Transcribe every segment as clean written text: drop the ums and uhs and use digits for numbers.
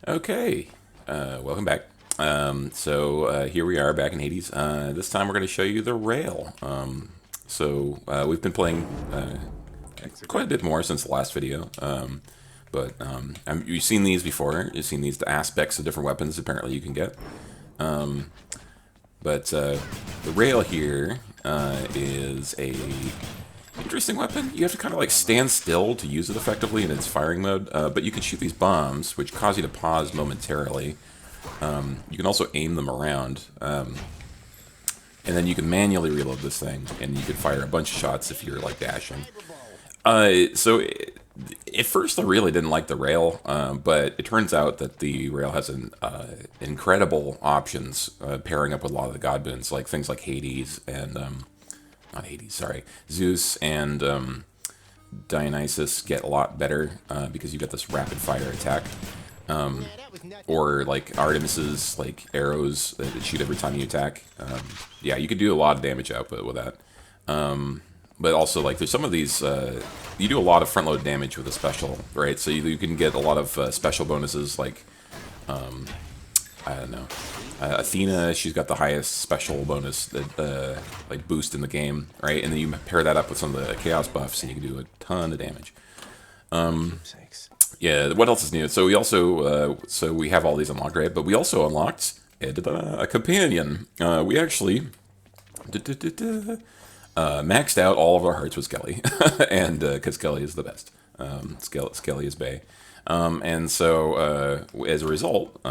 Okay, welcome back. Here we are back in Hades. This time we're going to show you the rail. We've been playing quite a bit more since the last video. You've seen these before. You've seen these the aspects of different weapons apparently you can get. The rail here is a interesting weapon. You have to kind of like stand still to use it effectively in its firing mode, but you can shoot these bombs, which cause you to pause momentarily. You can also aim them around, and then you can manually reload this thing, and you can fire a bunch of shots if you're like dashing. At first I really didn't like the rail, but it turns out that the rail has incredible options pairing up with a lot of the god boons, like things like Hades and not Hades, sorry, Zeus and Dionysus get a lot better because you get this rapid fire attack. Or like Artemis's like arrows that shoot every time you attack. Yeah, you could do a lot of damage output with that. But also like there's some of these you do a lot of front load damage with a special, right? So you can get a lot of special bonuses like I don't know. Athena, she's got the highest special bonus that like boost in the game, right? And then you pair that up with some of the chaos buffs, and you can do a ton of damage. Yeah, what else is new? So we also we have all these unlocked, right? But we also unlocked a companion. We actually maxed out all of our hearts with Skelly, and because Skelly is the best. Skelly is Bay. As a result,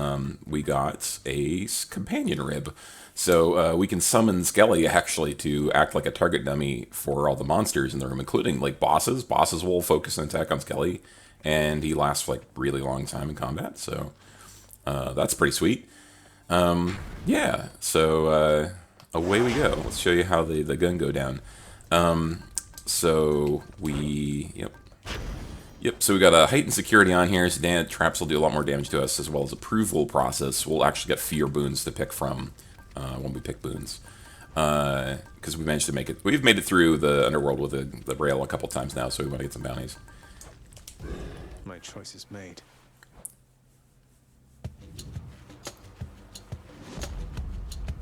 we got a companion rib. So we can summon Skelly actually to act like a target dummy for all the monsters in the room, including like bosses. Bosses will focus an attack on Skelly, and he lasts for like really long time in combat. So that's pretty sweet. Yeah. So away we go. Let's show you how the gun go down. Yep, so we got a heightened security on here, so traps will do a lot more damage to us, as well as approval process. We'll actually get fewer boons to pick from when we pick boons. Because we managed to make it, we've made it through the underworld with the rail a couple times now, so we want to get some bounties. My choice is made.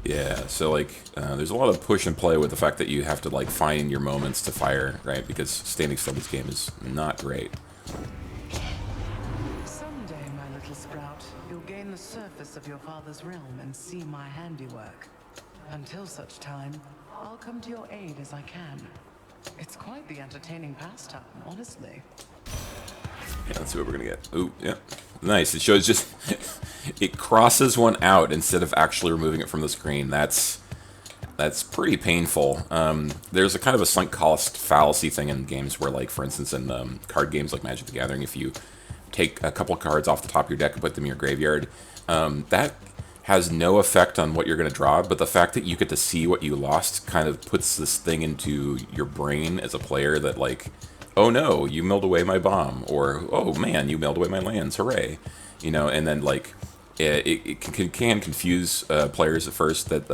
Yeah, so like, there's a lot of push and play with the fact that you have to like find your moments to fire, right? Because standing still in this game is not great. Someday, my little sprout, you'll gain the surface of your father's realm and see my handiwork. Until such time, I'll come to your aid as I can. It's quite the entertaining pastime, honestly. Yeah, let's see what we're gonna get. Ooh, yeah. Nice. It shows just it crosses one out instead of actually removing it from the screen. That's pretty painful. There's a kind of a sunk cost fallacy thing in games where, like, for instance, in card games like Magic the Gathering, if you take a couple cards off the top of your deck and put them in your graveyard, that has no effect on what you're going to draw, but the fact that you get to see what you lost kind of puts this thing into your brain as a player that, like, oh no, you milled away my bomb, or oh man, you milled away my lands, hooray. You know, and then, like, it can confuse players at first that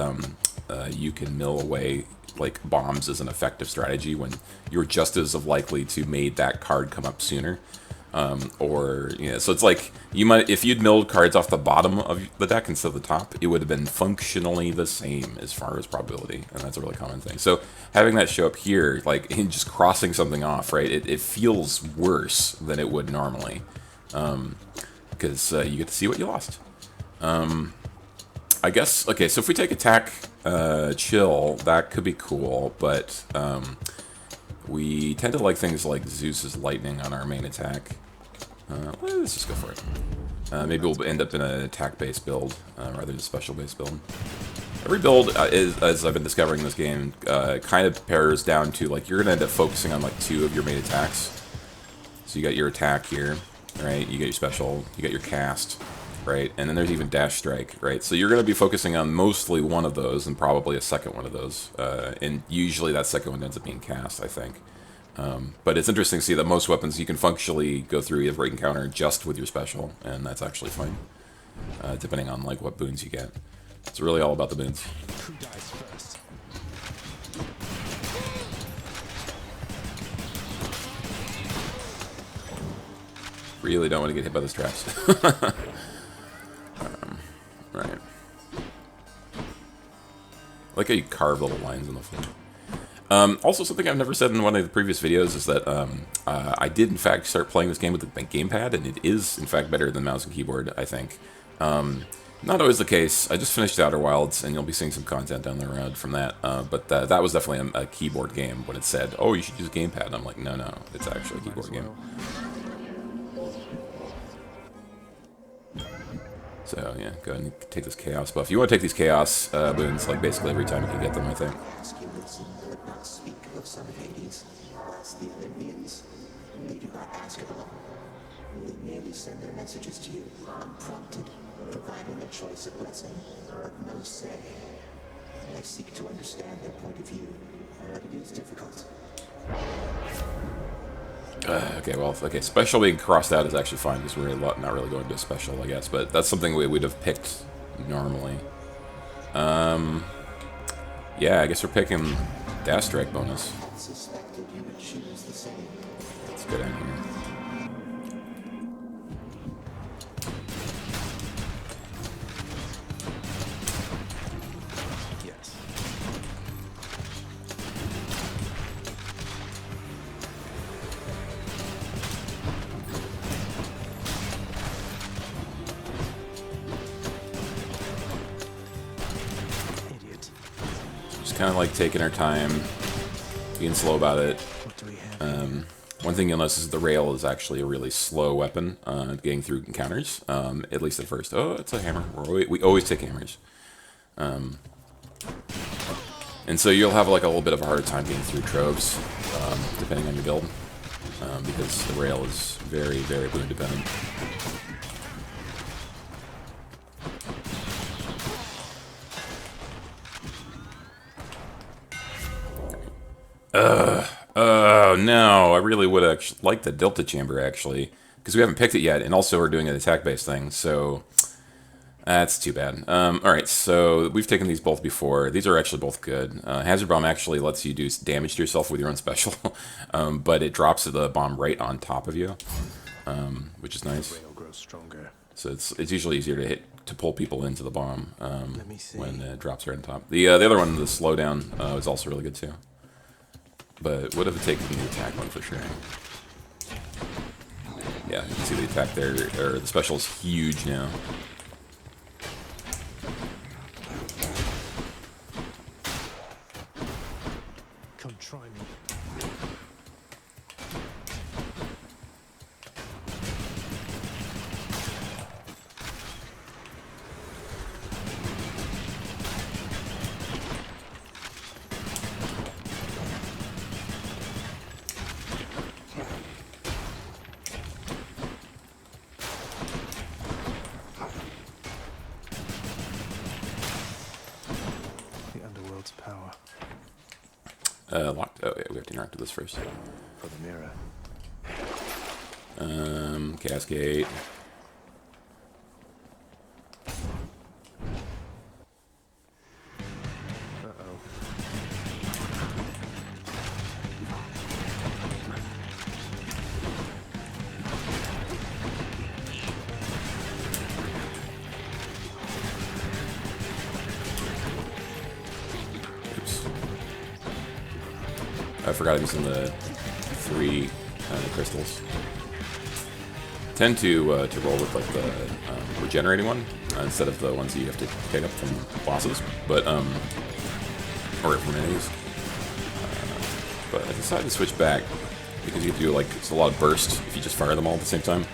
you can mill away like bombs as an effective strategy when you're just as likely to made that card come up sooner. So it's like you might, if you'd milled cards off the bottom of the deck instead of the top, it would have been functionally the same as far as probability, and that's a really common thing. So having that show up here, like in just crossing something off, right? It feels worse than it would normally, because you get to see what you lost. I guess, okay, so if we take attack, chill, that could be cool, but we tend to like things like Zeus's lightning on our main attack. Let's just go for it. Maybe we'll end up in an attack-based build rather than a special-based build. Every build, as I've been discovering in this game, kind of pairs down to, like, you're going to end up focusing on, like, 2 of your main attacks. So you got your attack here, right? You get your special, you got your cast, right? And then there's even dash strike, right? So you're going to be focusing on mostly one of those and probably a second one of those. And usually that second one ends up being cast, I think. But it's interesting to see that most weapons you can functionally go through every encounter just with your special, and that's actually fine, depending on like what boons you get. It's really all about the boons. Who dies first? Really don't want to get hit by those traps. like how you carve little lines on the floor. Also, something I've never said in one of the previous videos is that I did, in fact, start playing this game with the gamepad, and it is, in fact, better than mouse and keyboard, I think. Not always the case. I just finished Outer Wilds, and you'll be seeing some content down the road from that. But that was definitely a keyboard game when it said, oh, you should use a gamepad. And I'm like, no, no, it's actually a keyboard game. So, yeah, go ahead and take this Chaos buff. You want to take these Chaos boons, like, basically every time you can get them, I think. Speak of son of Hades, as the Olympians. They do not ask at all. They merely send their messages to you, unprompted, providing a choice of blessing, but no say. I seek to understand their point of view, but it is difficult. Okay, well, okay, special being crossed out is actually fine, because we're not really going to special, I guess, but that's something we would have picked normally. Yeah, I guess we're picking Dash Strike bonus. Suspected you would choose the same. Let's get in here. Yes. Idiot. Just kind of like taking our time, being slow about it. What do we have? One thing you'll notice is the rail is actually a really slow weapon, getting through encounters, at least at first. Oh, it's a hammer. We always take hammers. And so you'll have like a little bit of a harder time getting through troves, depending on your build, because the rail is very, very boon dependent. Oh no, I really would actually like the Delta Chamber, actually, because we haven't picked it yet, and also we're doing an attack-based thing, so that's too bad. Alright, so we've taken these both before. These are actually both good. Hazard Bomb actually lets you do damage to yourself with your own special, but it drops the bomb right on top of you, which is nice. Rail grows stronger. So it's usually easier to pull people into the bomb Let me see. when it drops right on top. The other one, the slowdown, is also really good too. But would have taken the attack one for sure. Yeah, you can see the attack there, or the special is huge now. Come try me. The underworld's power. Locked. Oh, yeah, we have to interact with this first. For the mirror. Cascade. Uh-oh. Oops. I forgot I'm using the 3 crystals. Tend to roll with like the regenerating one instead of the ones you have to pick up from bosses, but or from enemies. But I decided to switch back because you can do like it's a lot of burst if you just fire them all at the same time.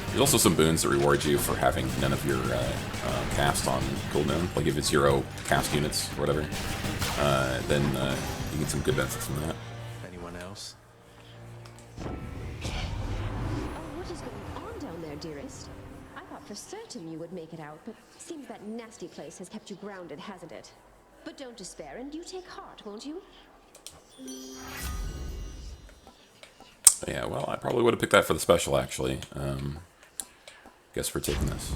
There's also some boons that reward you for having none of your cast on cooldown. Like if it's 0 cast units or whatever, then you get some good benefits from that. Anyone else? Oh, what is going on down there, dearest? I thought for certain you would make it out, but seems that nasty place has kept you grounded, hasn't it? But don't despair, and you take heart, won't you? Yeah, well, I probably would have picked that for the special, actually. Guess we're taking this.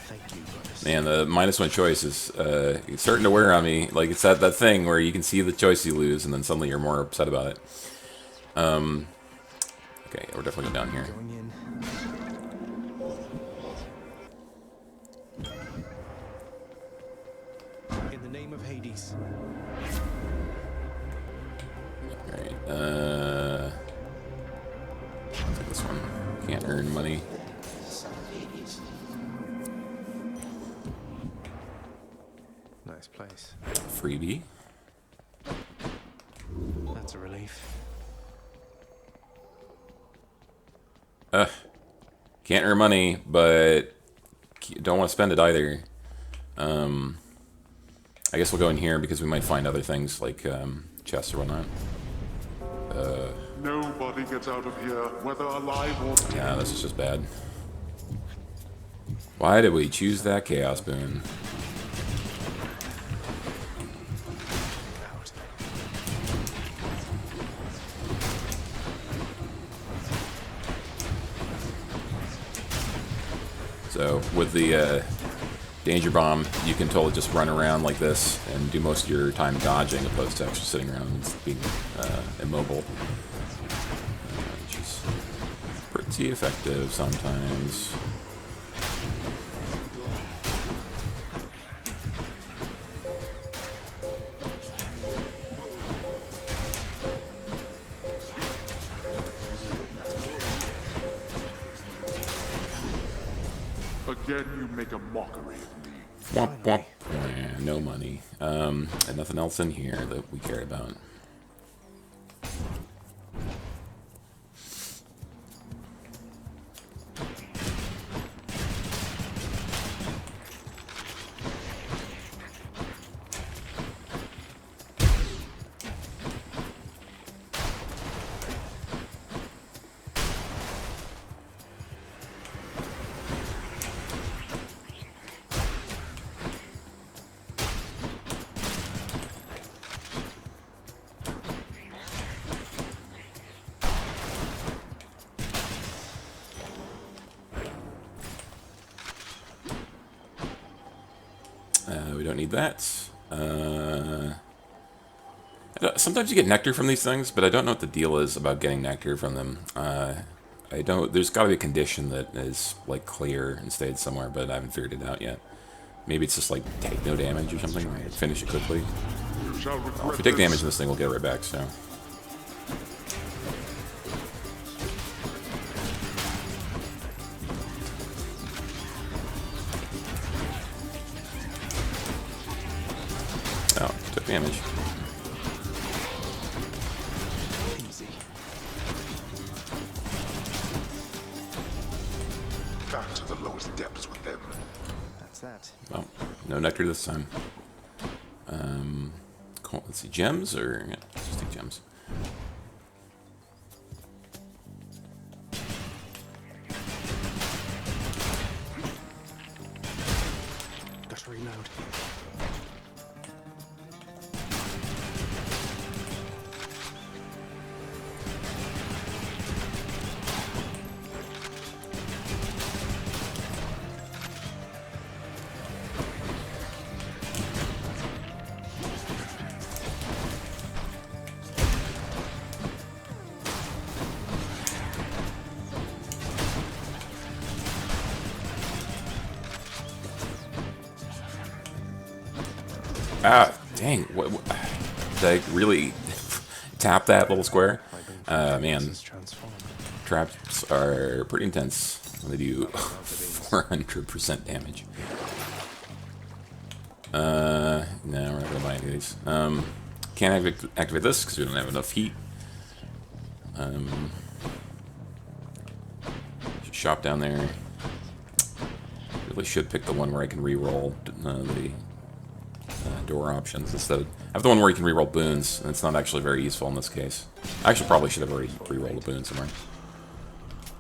Thank you, goddess. Man, the -1 choice is it's starting to wear on me. Like, it's that thing where you can see the choice you lose, and then suddenly you're more upset about it. Okay, we're definitely going down here. Going in. name of Hades? Alright, I'll take this one. Can't earn money. Son of Hades. Nice place. Freebie. That's a relief. Can't earn money, but don't want to spend it either. I guess we'll go in here because we might find other things like chests or whatnot. Nobody gets out of here, whether alive or dead. Yeah, this is just bad. Why did we choose that Chaos Boon? Out. So with the Danger Bomb, you can totally just run around like this and do most of your time dodging opposed to actually sitting around and being immobile. Which is pretty effective sometimes. Again, you make a mockery of me. Womp womp. Yeah, no money. And nothing else in here that we cared about. We don't need that. Sometimes you get nectar from these things, but I don't know what the deal is about getting nectar from them. I don't. There's got to be a condition that is like clear and stayed somewhere, but I haven't figured it out yet. Maybe it's just like take no damage or something, or finish it quickly. You shall regret If we take damage this. in this thing, we'll get it right back. So. Oh, took damage. Easy. Back to the lowest depths with them. That's that. Well, no nectar this time. Cool. Let's see, gems or yeah, let's just take gems. Gotta reload. Ah, dang! Did I really tap that little square? Man, Is transformed. traps are pretty intense when they do 400% damage. No, we're not gonna buy any of these. Can't activate this because we don't have enough heat. Shop down there. Really should pick the one where I can re-roll the door options instead. I have the one where you can re-roll boons, and it's not actually very useful in this case. I actually probably should have already re-rolled a boon somewhere.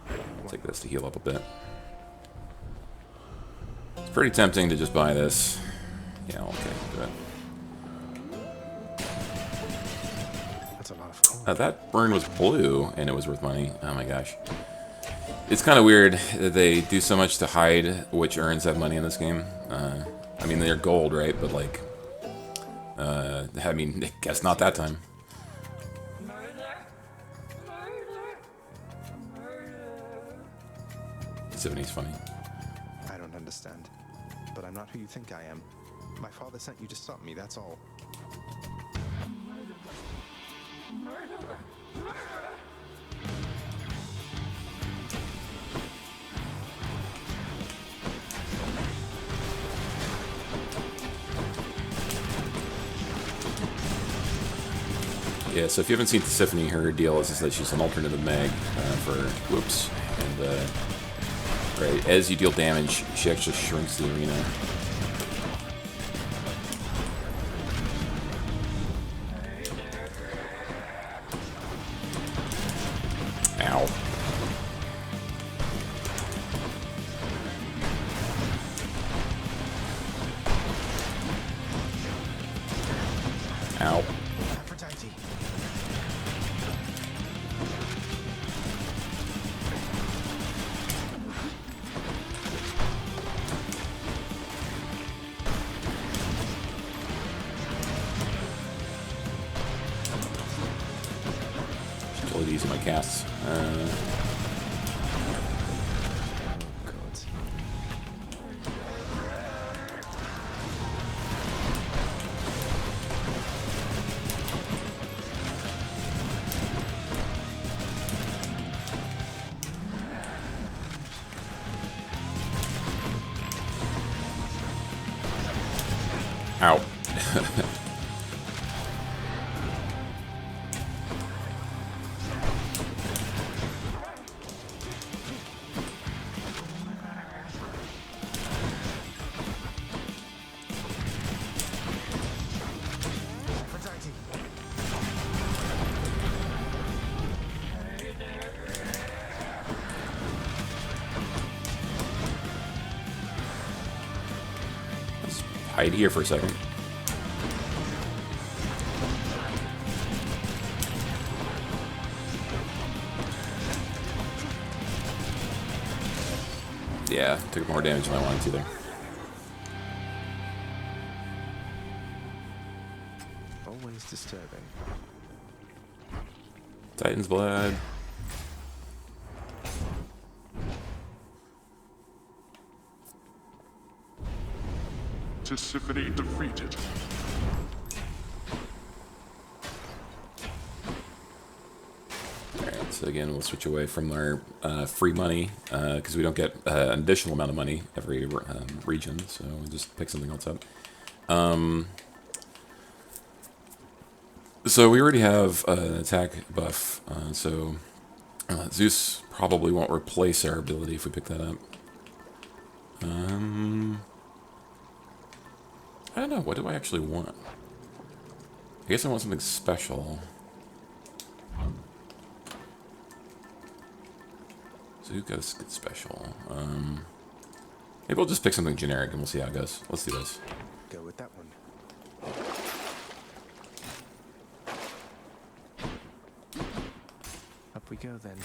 I'll take this to heal up a bit. It's pretty tempting to just buy this. Yeah, okay, do it. That's a lot of coin. That burn was blue, and it was worth money. Oh my gosh. It's kind of weird that they do so much to hide which urns have money in this game. I mean, they're gold, right? But, like, I mean, I guess not that time. Tiffany's funny. I don't understand, but I'm not who you think I am. My father sent you to stop me, that's all. Yeah, so if you haven't seen Tiffany, her deal is that she's an alternative mag for whoops, and right as you deal damage, she actually shrinks the arena. Ow. Ow. Aphrodite. Still these in my casts. God. Ow. Aphrodite. Let's hide here for a second. Yeah, took more damage than I wanted to there. Always disturbing. Titan's Blood. Tisiphone defeated. Alright, so again, we'll switch away from our free money, because we don't get an additional amount of money every region, so we'll just pick something else up. So we already have an attack buff, so Zeus probably won't replace our ability if we pick that up. I don't know, what do I actually want? I guess I want something special. So who goes get special? Maybe we'll just pick something generic and we'll see how it goes. Let's do this. Go with that one. Up we go then.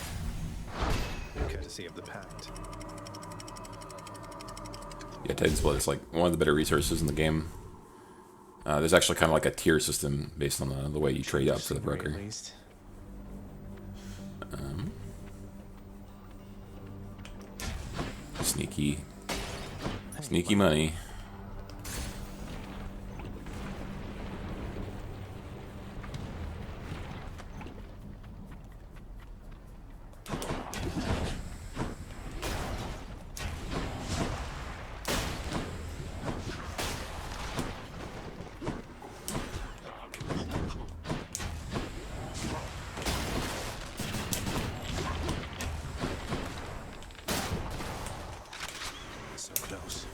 Courtesy of the pact. Yeah, Titan's Blood is like one of the better resources in the game. There's actually kind of like a tier system based on the way you trade up for the Scenery, broker. at least. Sneaky money. So close.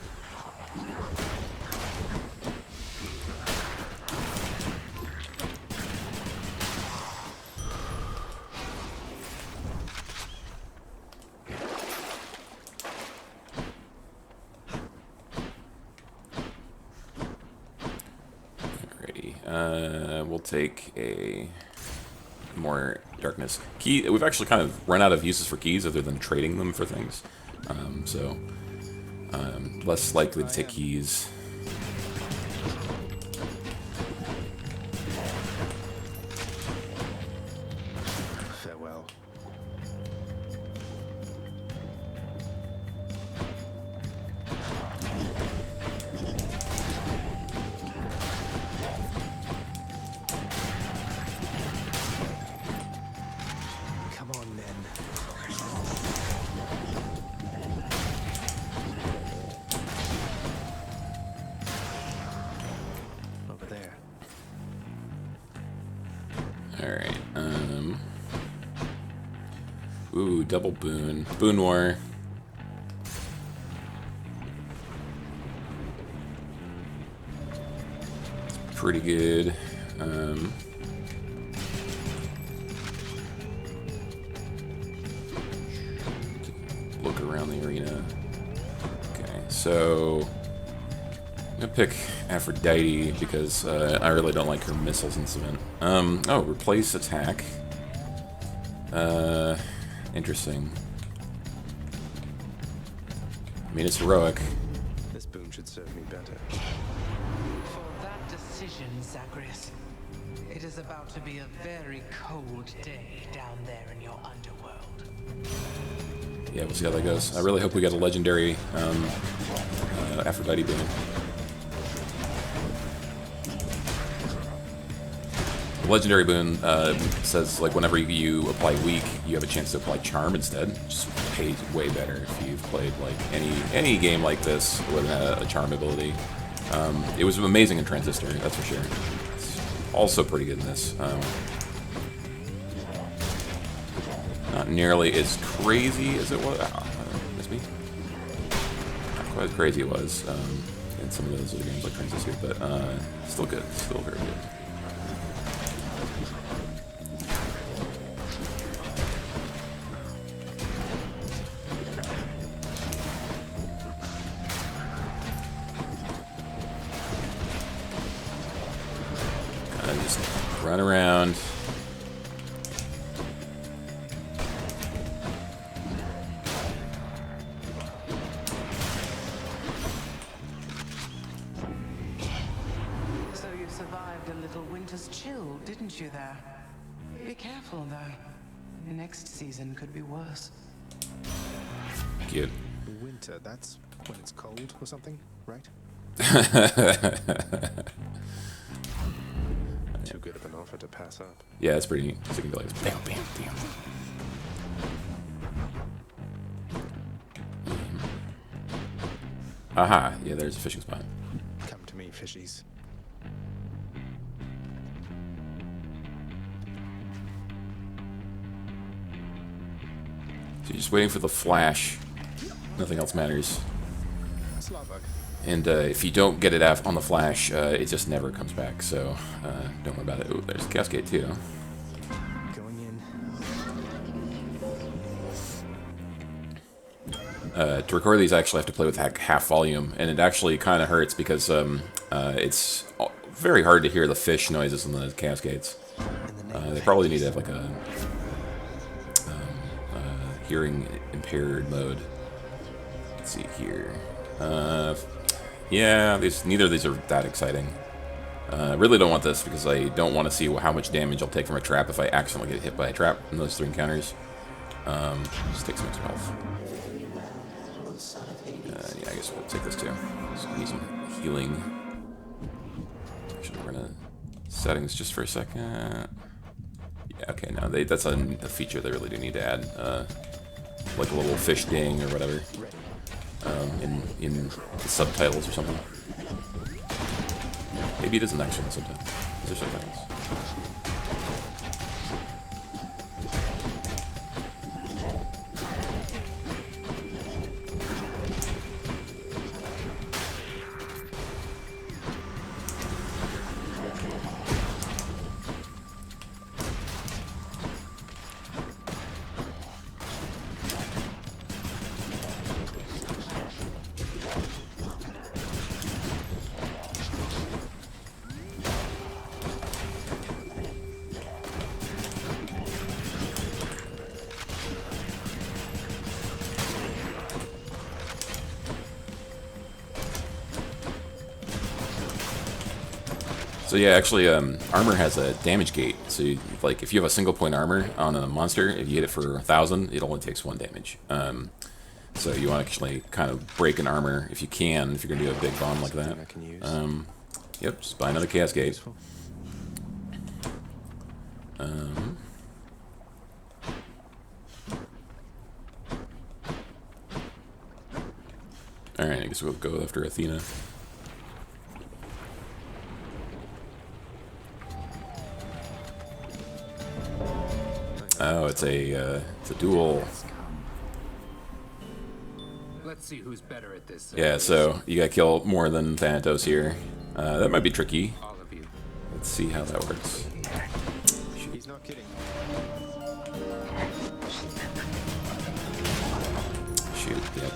Alrighty, we'll take a more darkness key. We've actually kind of run out of uses for keys other than trading them for things, so less likely to take keys. Farewell. Come on, then. Over there. Alright, ooh, double boon. Boon war. It's pretty good. Look around the arena. Okay, so I'm gonna pick Aphrodite because I really don't like her missiles in this event. Oh, replace attack. Interesting. I mean, it's heroic. This boon should serve me better. For that decision, Zagreus, it is about to be a very cold day down there in your underworld. Yeah, we'll see how that goes. I really hope we get a legendary Aphrodite boon. The legendary boon says, like, whenever you apply weak, you have a chance to apply charm instead. Just pays way better if you've played like any game like this with a charm ability. It was amazing in Transistor, that's for sure. It's also pretty good in this. Not nearly as crazy as it was. Miss me. Not quite as crazy it was in some of those other games like Transistor, but still good. Still very good. Just run around. So you survived a little winter's chill, didn't you there? Be careful, though. The next season could be worse. Cute. Winter, that's when it's cold or something, right? Too good of an offer to pass up. Yeah, it's pretty neat. So you can be like, bam, bam, bam. Aha, yeah, there's a fishing spot. Come to me, fishies. So you're just waiting for the flash. Nothing else matters. Slarbug. And if you don't get it out on the flash, it just never comes back. So don't worry about it. Ooh, there's a cascade too. Going in. To record these, I actually have to play with half volume, and it actually kind of hurts because it's very hard to hear the fish noises in the cascades. They probably need to have like a hearing impaired mode. Let's see here. Yeah, neither of these are that exciting. I really don't want this because I don't want to see how much damage I'll take from a trap if I accidentally get hit by a trap in those 3 encounters. Just take some extra health. Yeah, I guess we'll take this too. So I need some healing. Actually, we're gonna settings just for a second. Yeah, okay, no, that's a feature they really do need to add. Like a little fish ding or whatever. In the subtitles or something. Maybe it isn't actually in the subtitles. Is there subtitles? So yeah, actually, armor has a damage gate. So, like, if you have a single point armor on a monster, if you hit it for 1,000, it only takes 1 damage. So you want to actually kind of break an armor if you can, if you're gonna do a big bomb like that. I can use. Yep, just buy another cascade. Useful. Alright, I guess we'll go after Athena. Oh, it's a duel. Let's see who's better at this. Yeah, so you gotta kill more than Thanatos here. That might be tricky. All of you. Let's see how that works. He's not kidding. Shoot, yep.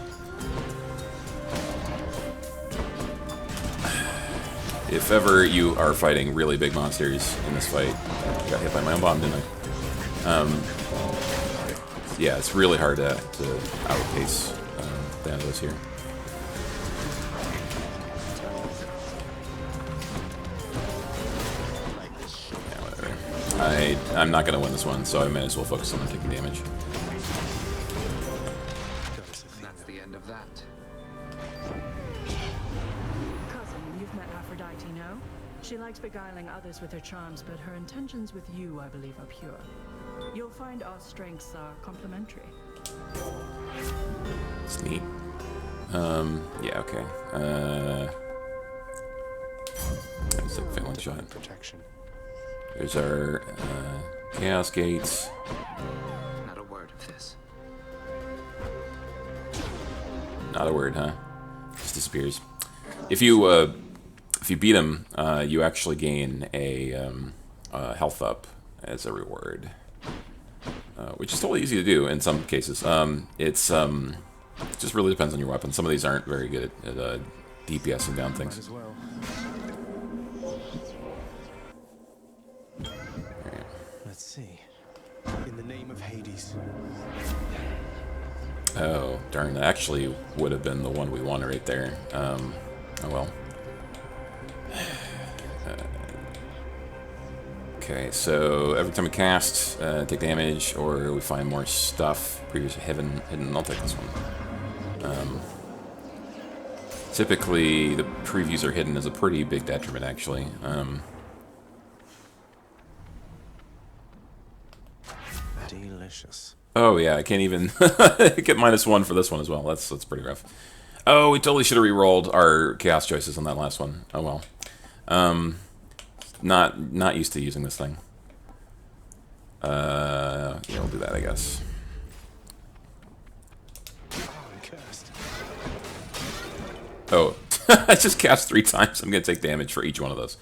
If ever you are fighting really big monsters in this fight, I got hit by my own bomb, didn't I? Yeah, it's really hard to outpace Thanatos here. Yeah, whatever. I'm not gonna win this one, so I might as well focus on taking damage. That's the end of that. Cousin, you've met Aphrodite, no? She likes beguiling others with her charms, but her intentions with you, I believe, are pure. You'll find our strengths are complementary. It's neat. Yeah, okay. It's like failing shot. Protection. There's our chaos gates. Not a word of this. Not a word, huh? Just disappears. If you beat him, you actually gain a health up as a reward, which is totally easy to do in some cases. It just really depends on your weapon. Some of these aren't very good at DPSing down Might things. as well. Let's see. In the name of Hades. Oh, darn, that actually would have been the one we wanted right there. Oh well. Okay, so every time we cast, take damage, or we find more stuff, previously hidden, I'll take this one. Typically, the previews are hidden as a pretty big detriment, actually. Delicious. Oh yeah, I can't even get -1 for this one as well. That's pretty rough. Oh, we totally should have re-rolled our chaos choices on that last one. Oh well. Not used to using this thing. Yeah, we'll do that, I guess. Oh, I'm cursed. Oh, I just cast 3 times. I'm gonna take damage for each one of those.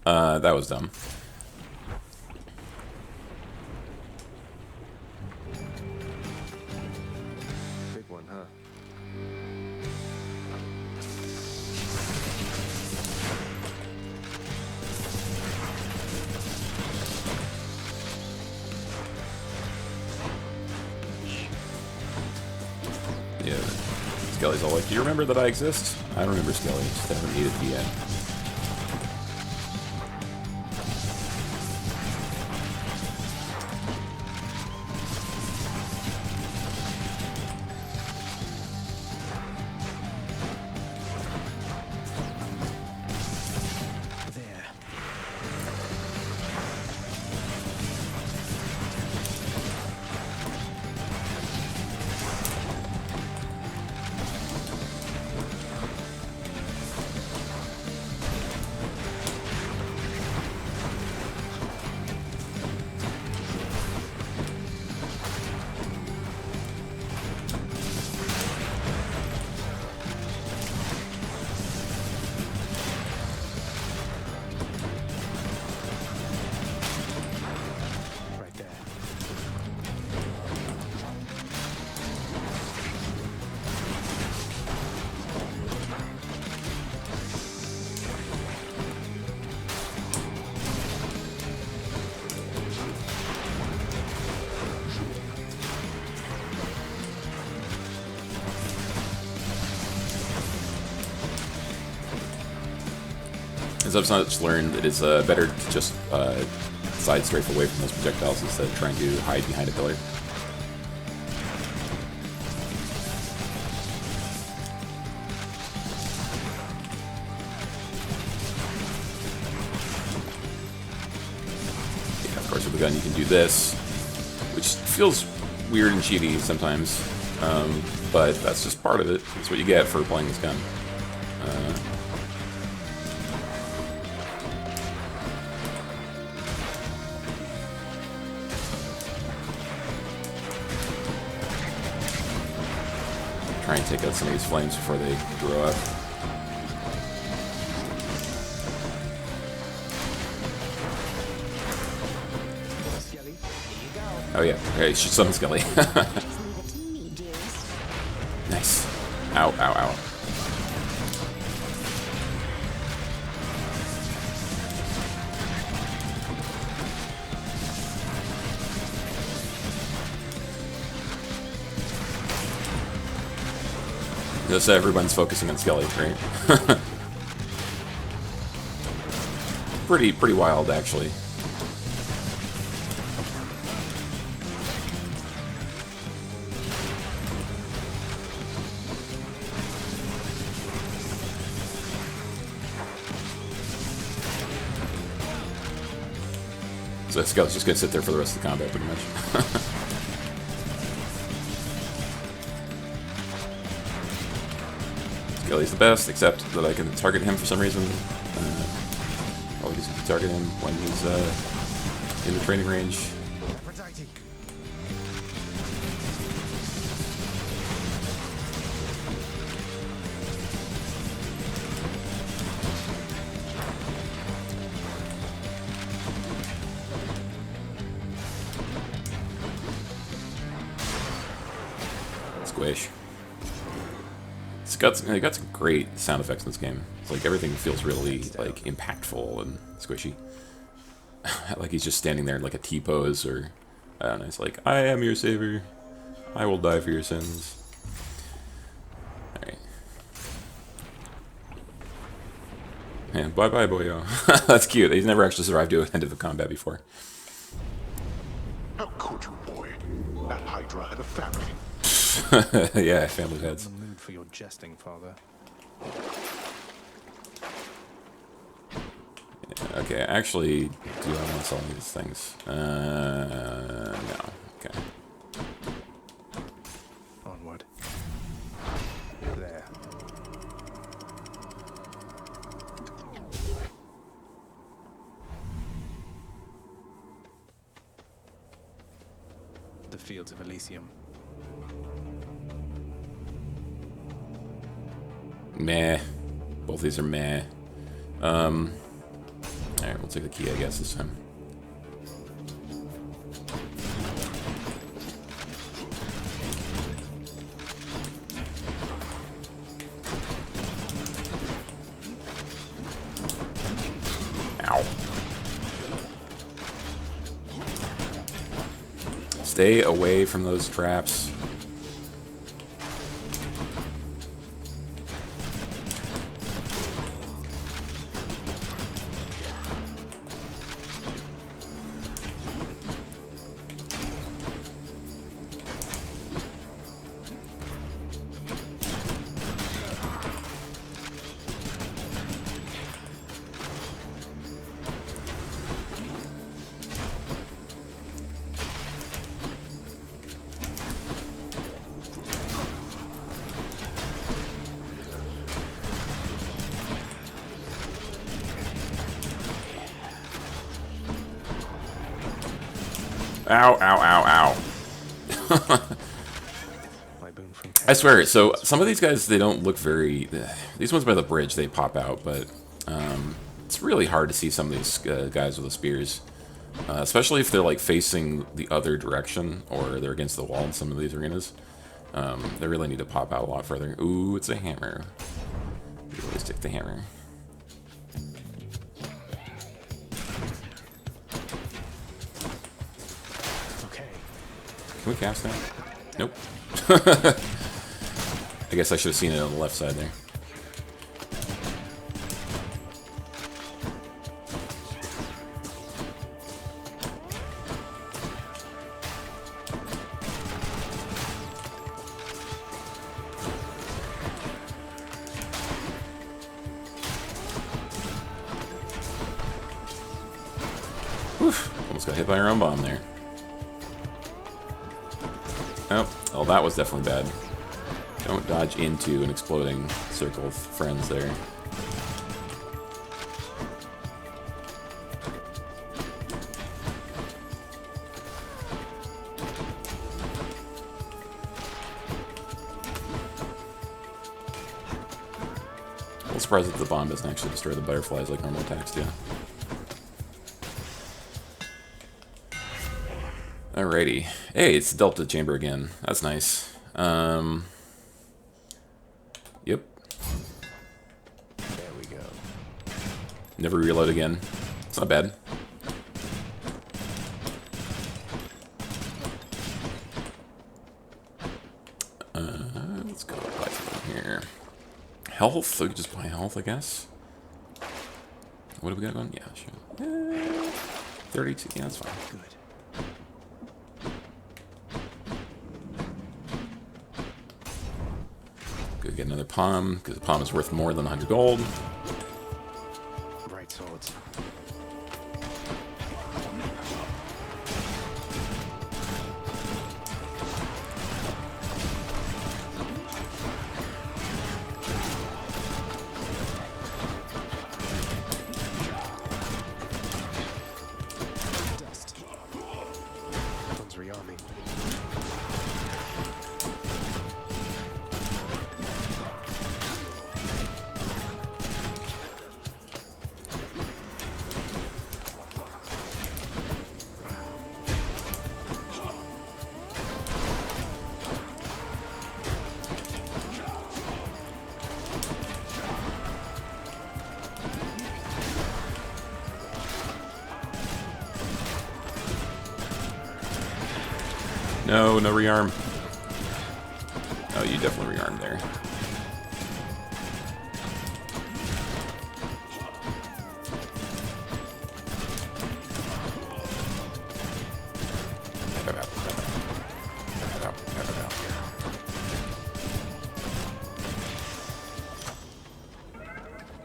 That was dumb. Big one, huh? Yeah, Skelly's all like, "Do you remember that I exist?" I remember Skelly. Just haven't needed to yet. There. Right there. As I've since learned, it is better to just side strafe away from those projectiles instead of trying to hide behind a pillar. Yeah, of course, with the gun you can do this, which feels weird and cheaty sometimes. But that's just part of it. That's what you get for playing this gun. Try and take out some of these flames before they grow up. Oh yeah, okay, shoot some Skelly. Nice. Ow, ow, ow. Just everyone's focusing on Skelly, right? Pretty wild, actually. So Skelly's just gonna sit there for the rest of the combat, pretty much. Skelly's the best, except that I can target him for some reason. Always target him when he's in the training range. Squish. It got some great sound effects in this game. It's like everything feels really like impactful and squishy. Like he's just standing there in like a T-pose, or I don't know. It's like, I am your savior. I will die for your sins. All right. Yeah, bye bye, boyo. That's cute. He's never actually survived to the end of a combat before. How could you, boy? That Hydra had a family. Yeah, family heads. In the mood for your jesting, father. Yeah, okay, actually, do I want to sell these things? No. Okay. Onward. There. The fields of Elysium. Meh. Both these are meh. Alright, we'll take the key, I guess, this time. Ow. Stay away from those traps. Ow, ow, ow, ow. I swear, so some of these guys, they don't look very... These ones by the bridge, they pop out, but it's really hard to see some of these guys with the spears. Especially if they're like facing the other direction, or they're against the wall in some of these arenas. They really need to pop out a lot further. Ooh, it's a hammer. You always take the hammer. Can we cast that? Nope. I guess I should have seen it on the left side there. Oof, almost got hit by our own bomb there. Oh, that was definitely bad. Don't dodge into an exploding circle of friends there. A little surprised that the bomb doesn't actually destroy the butterflies like normal attacks do. Alrighty. Hey, it's the Delta Chamber again. That's nice. Yep. There we go. Never reload again. It's not bad. Let's go buy something here. Health? So we could just buy health, I guess. What have we got going? Yeah, sure. 32. Yeah, that's fine. Good. Go get another palm, because the palm is worth more than 100 gold. Right swords. Dust. One's rearming. No, no rearm. Oh, you definitely rearmed there.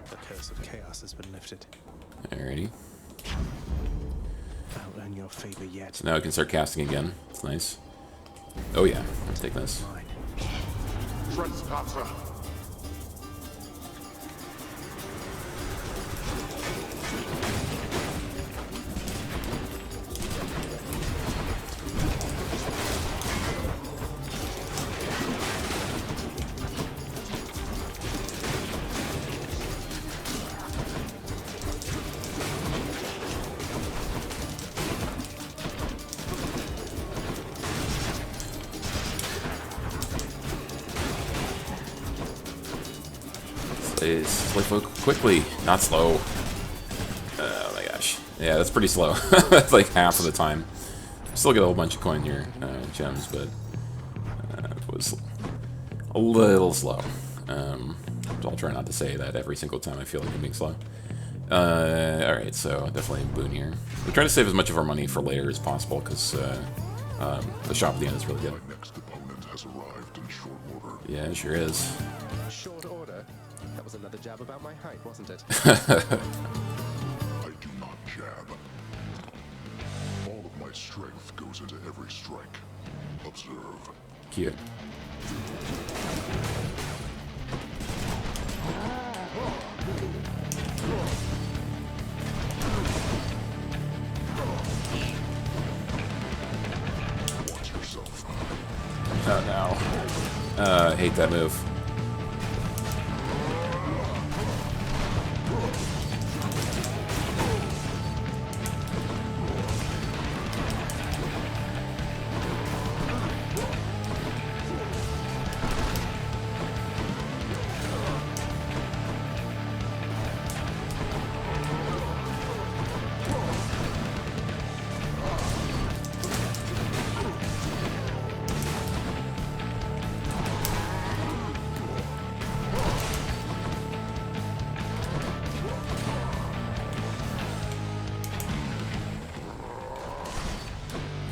The curse of chaos has been lifted. Alrighty. I'll earn your favor yet. So now I can start casting again. It's nice. Oh yeah, let's take this. Mine. Trespasser. Slay quickly, not slow. Oh my gosh. Yeah, that's pretty slow. That's like half of the time. Still get a whole bunch of coin here, gems, but it was a little slow. I'll try not to say that every single time I feel like I'm being slow. Alright, so definitely a boon here. We try to save as much of our money for later as possible, because the shop at the end is really good. My next opponent has arrived in short order. Yeah, it sure is. Short order. That was another jab about my height, wasn't it? I do not jab. All of my strength goes into every strike. Observe. Cute. Watch yourself. Oh no. I hate that move.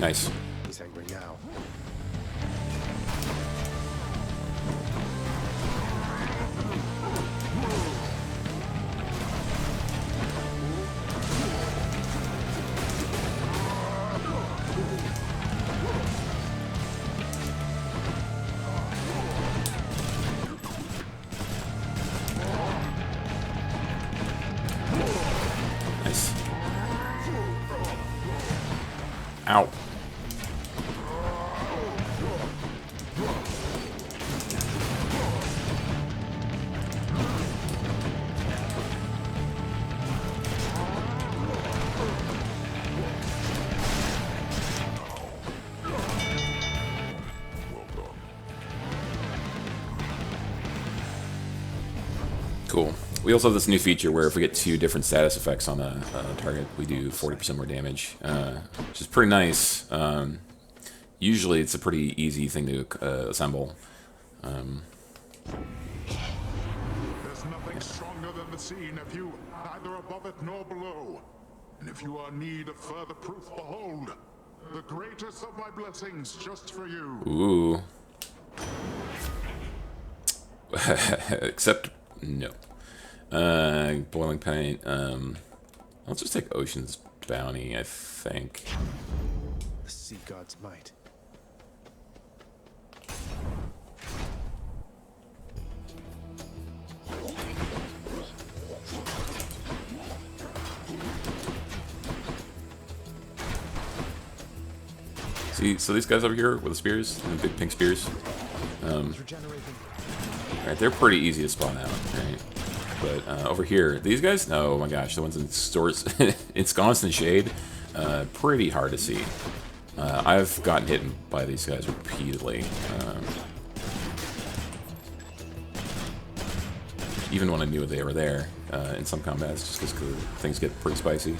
Nice. He's angry now. cool. We also have this new feature where if we get 2 different status effects on a target, we do 40% more damage, which is pretty nice. Usually it's a pretty easy thing to assemble. There's nothing stronger than the sea, nephew, neither above it nor below. And if you are in need of further proof, behold, the greatest of my blessings just for you. Ooh. Except, no. Boiling paint. Let's just take Ocean's Bounty, I think. The sea god's might. See, so these guys over here with the spears, and the big pink spears, right, they're pretty easy to spawn out, right? But over here, these guys, oh my gosh, the ones in stores, ensconced in shade, pretty hard to see. I've gotten hit by these guys repeatedly. Even when I knew they were there in some combats, just because things get pretty spicy.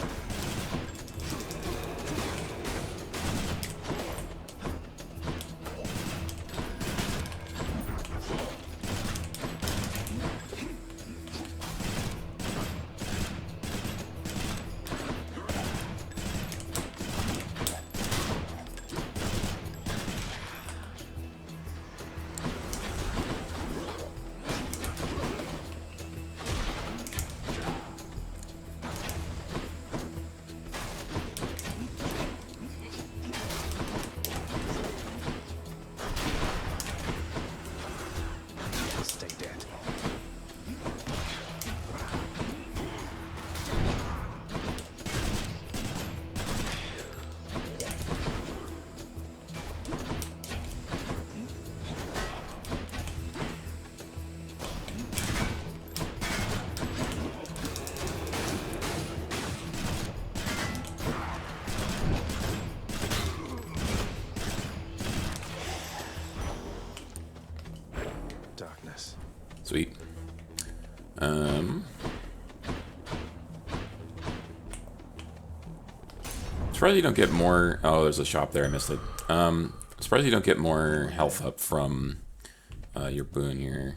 Stay dead. Darkness. Sweet. Surprised you don't get more. Oh, there's a shop there. I missed it. Surprised you don't get more health up from your boon here.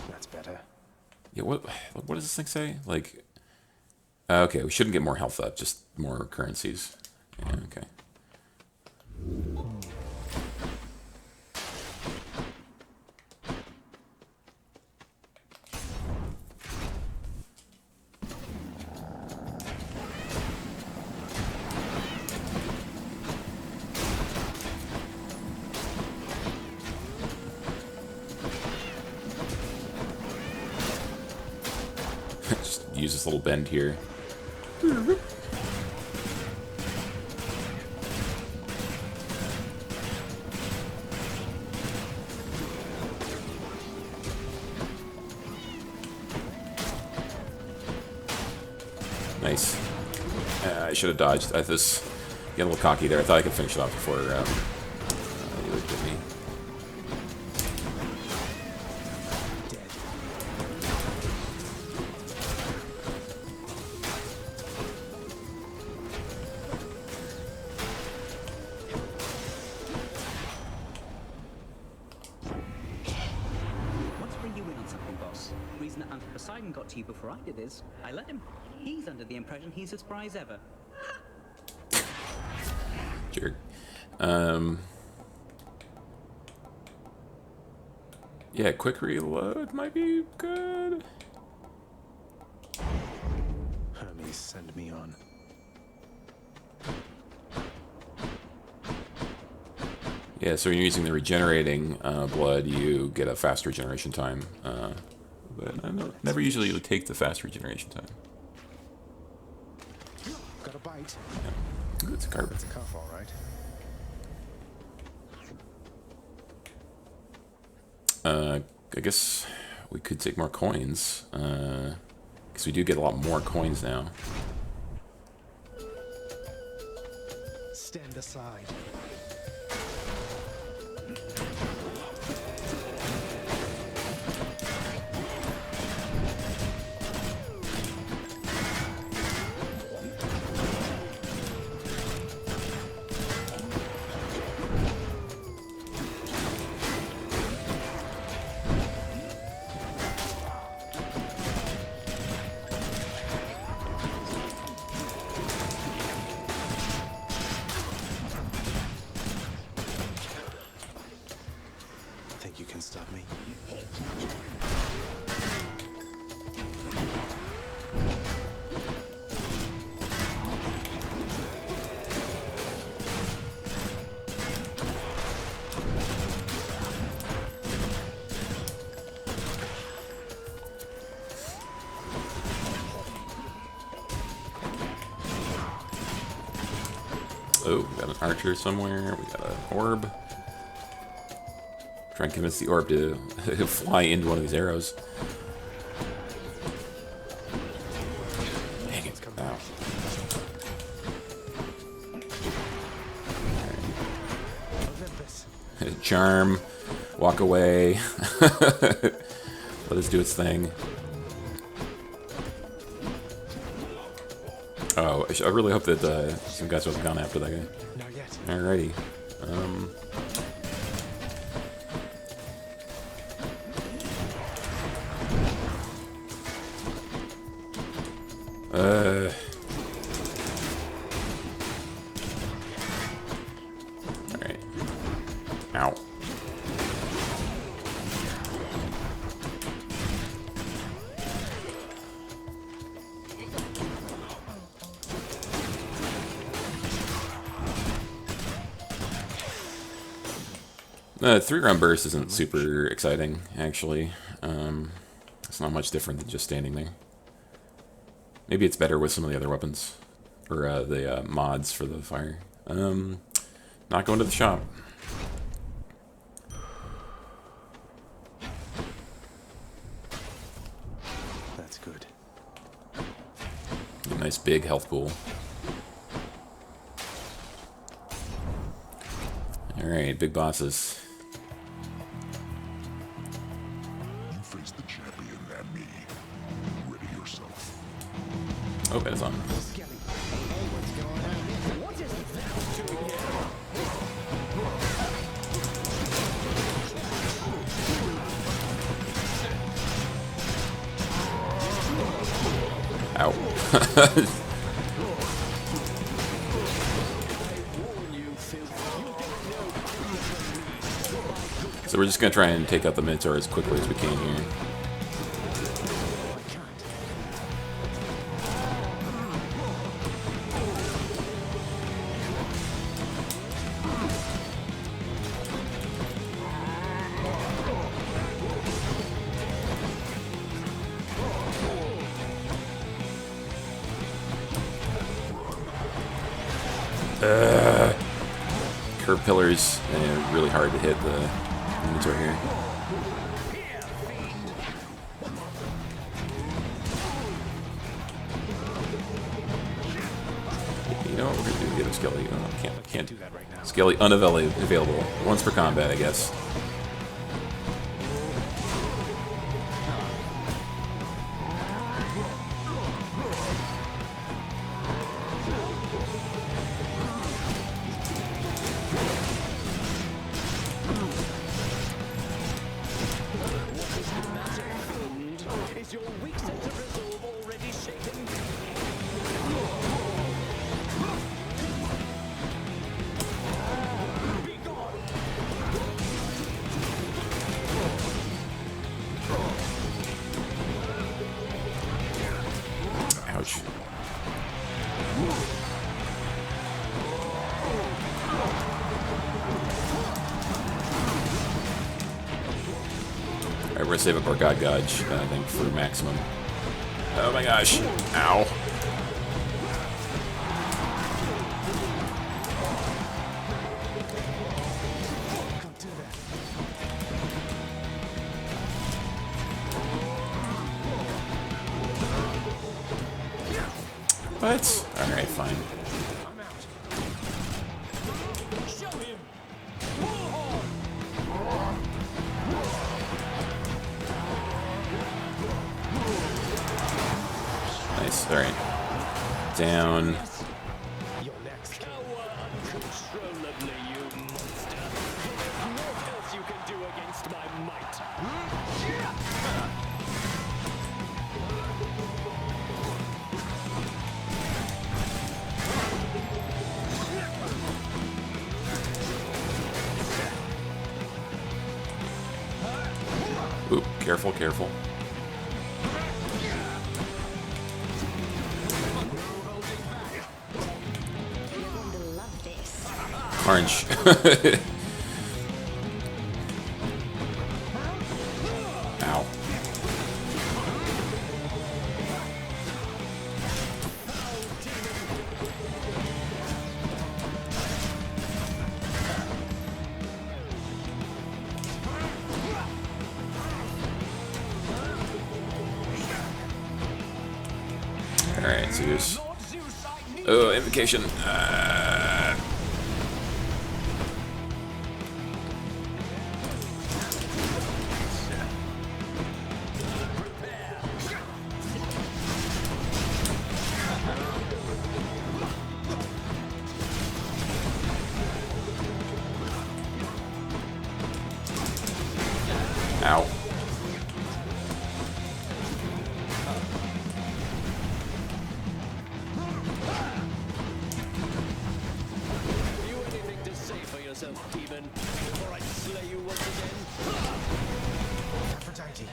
That's better. Yeah. What does this thing say? Like, okay, we shouldn't get more health up, just more currencies. Yeah. Okay. Just use this little bend here. Nice. I should have dodged. I just get a little cocky there. I thought I could finish it off before you would get me. Want to bring you in on something, boss? Reason that Uncle Poseidon got to you before I did is I let him. He's under the impression he's as spry as ever. Jerk. Yeah, quick reload might be good. Hermes, send me on. Yeah, so when you're using the regenerating blood, you get a fast regeneration time. But I never usually take the fast regeneration time. Got a bite. Ooh, it's a carpet. It's a cuff, all right. I guess we could take more coins. Because we do get a lot more coins now. Stand aside. think you can stop me? Oh, we got an archer somewhere. We got an orb. Try and convince the orb to fly into one of these arrows. Dang it. Ow. Right. Charm. Walk away. Let us do its thing. Oh, I really hope that some guys wasn't gone after that guy. Not yet. Alrighty. Alright. Ow. The 3-round burst isn't super exciting, actually. It's not much different than just standing there. Maybe it's better with some of the other weapons. Or the mods for the fire. Not going to the shop. That's good. A nice big health pool. Alright, big bosses. You face the champion and me. Ready yourself. Oh, that is on. Ow. So we're just gonna try and take out the Minotaur as quickly as we can here. Curved pillars, and really hard to hit the Minotaur here. You know what we're gonna do? Get a Skelly. Can't do that right now. Skelly unavailable. Once per combat, I guess. Is your weak sense of resolve already shaken? Be gone! Ouch. Alright, we're gonna save up our God Gouge, I think, for maximum. Oh my gosh. Ow. What? Alright, fine. Nice, alright. Down. You're next. Uncontrollably, you monster. What else you can do against my might? Oop, careful, careful. You're going to love this. Orange. Ow. Alright, so here's... Oh, invocation. Ow. You anything to say for yourself, demon? Before I slay you once again? Aphrodite.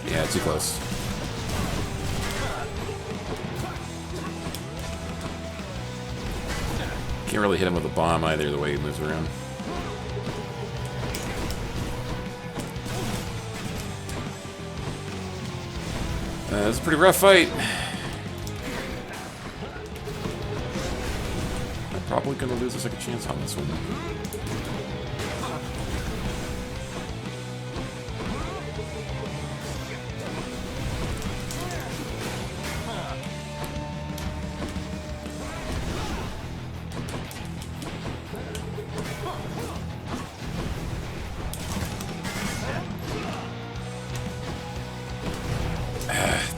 Yeah, too close. Can't really hit him with a bomb either, the way he moves around. It's a pretty rough fight. I'm probably gonna lose a second chance on this one.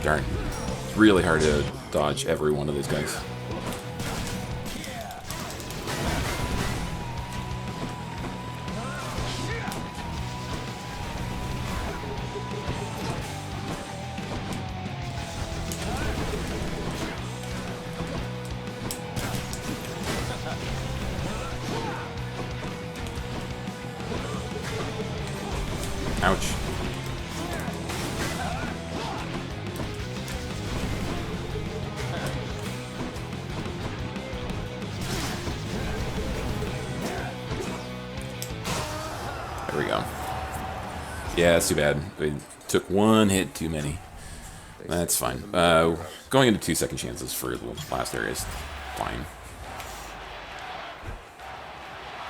Darn. It's really hard to dodge every one of these guys. Ouch. There we go. Yeah, that's too bad. We took one hit too many. That's fine. Going into 2 second chances for the last area is fine.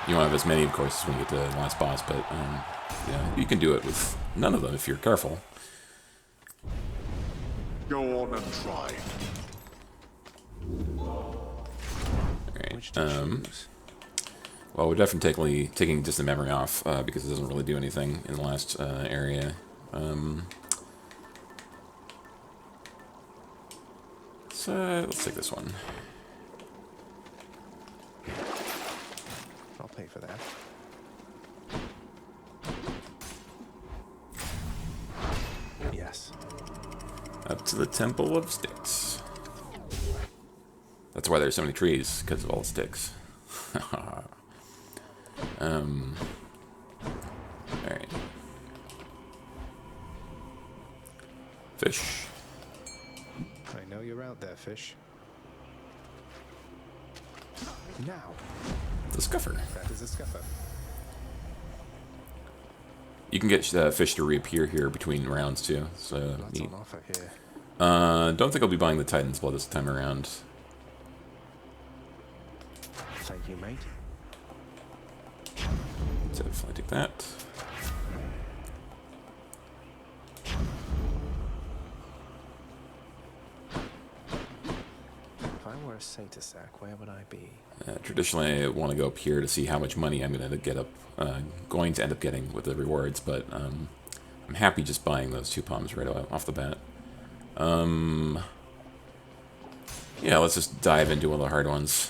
You want to have as many, of course, when you get to the last boss, but yeah, you can do it with none of them if you're careful. Go on and try. Alright, well, we're definitely taking distant memory off, because it doesn't really do anything in the last area. So, let's take this one. I'll pay for that. Yes. Up to the Temple of Sticks. That's why there's so many trees, because of all the sticks. Alright. Fish. I know you're out there, fish. Now, The scuffer. that is a scuffer. You can get fish to reappear here between rounds too, so Lots neat. on offer here. Don't think I'll be buying the Titan's Blood this time around. Thank you, mate. So definitely take that. If I were a satyr sack, where would I be? Traditionally, I want to go up here to see how much money I'm going to end up getting with the rewards, but I'm happy just buying those 2 palms right off the bat. Yeah, let's just dive into one of the hard ones.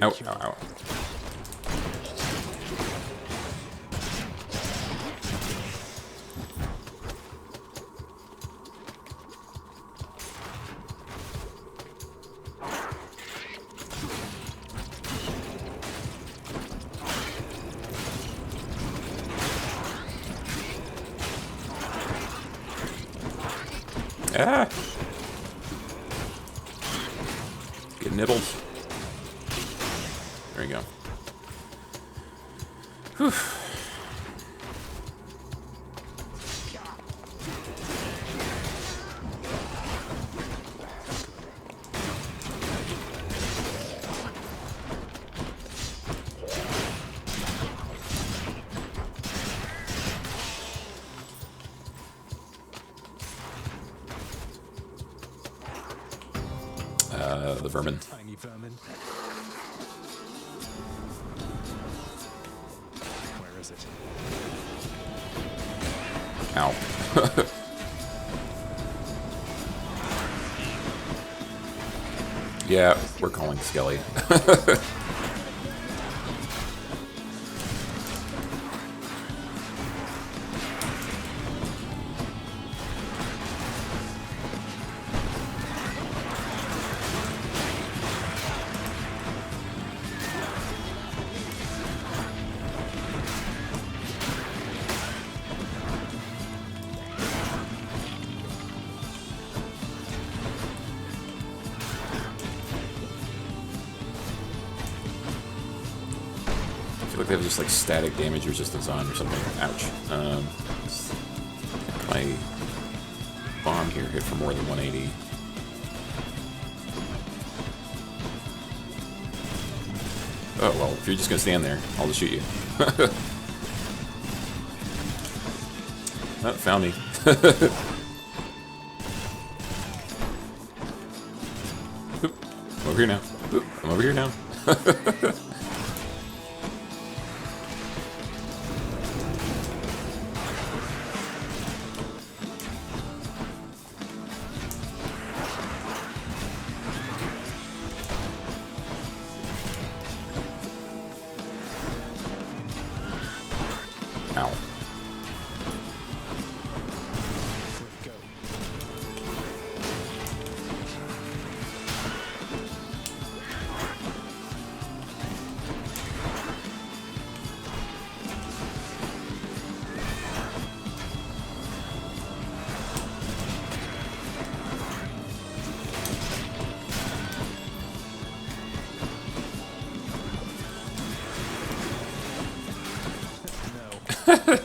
Ow, cure. ow, ow. Ah! Get nibbled. There you go. Whew. The vermin. Tiny vermin. Where is it? Ow. Yeah, we're calling Skelly. I feel like they have just like static damage resistance on or something. Ouch. My bomb here hit for more than 180. Oh, well, if you're just gonna stand there, I'll just shoot you. Oh, found me. Oop, I'm over here now. Oop, I'm over here now. Ow. Go.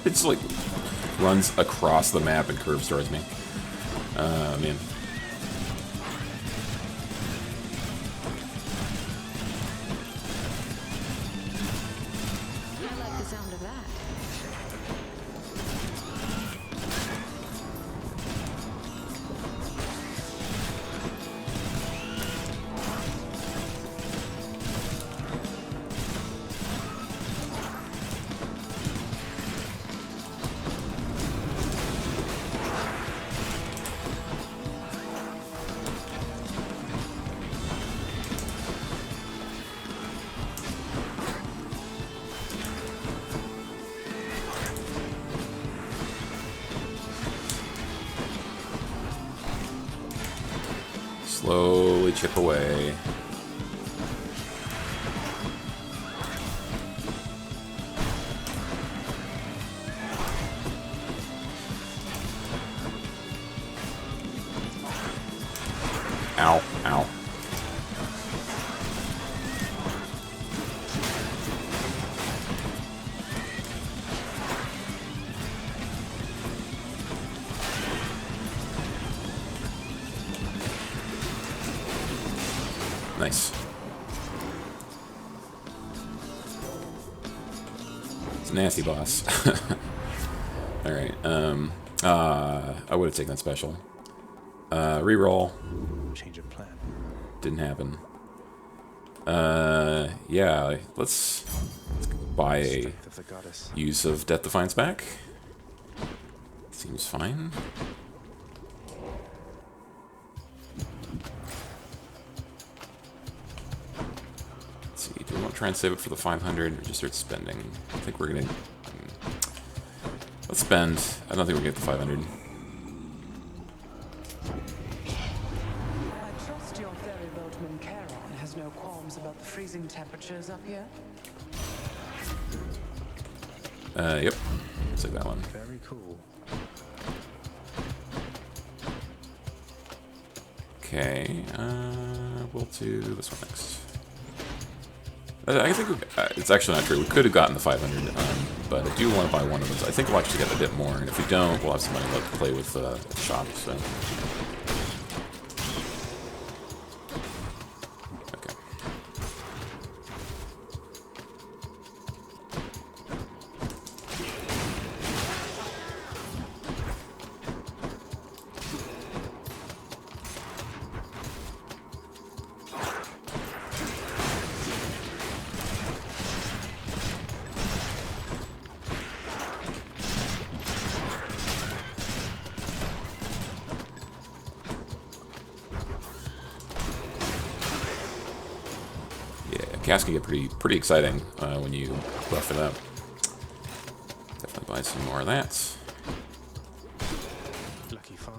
It just like runs across the map and curves towards me. Man. I like the sound of that. Slowly chip away. Ow, ow. Nice. It's a nasty boss. Alright, I would have taken that special. Reroll. Change of plan. Didn't happen. Yeah, let's buy a Strength of the goddess. use of Death Defiance back. Seems fine. Let's see, do try and save it for the 500 or just start spending? I think we're gonna... let's spend. I don't think we're gonna get the 500. I trust your ferry boatman Charon has no qualms about the freezing temperatures up here. Yep. Let's take that one. Very cool. Okay, we'll do this one next. I think it's actually not true. We could have gotten the 500, but I do want to buy one of those. I think we'll actually get a bit more, and if we don't, we'll have some money left to play with the shop. So, okay. Gas can get pretty exciting when you buff it up. Definitely buy some more of that. Lucky find.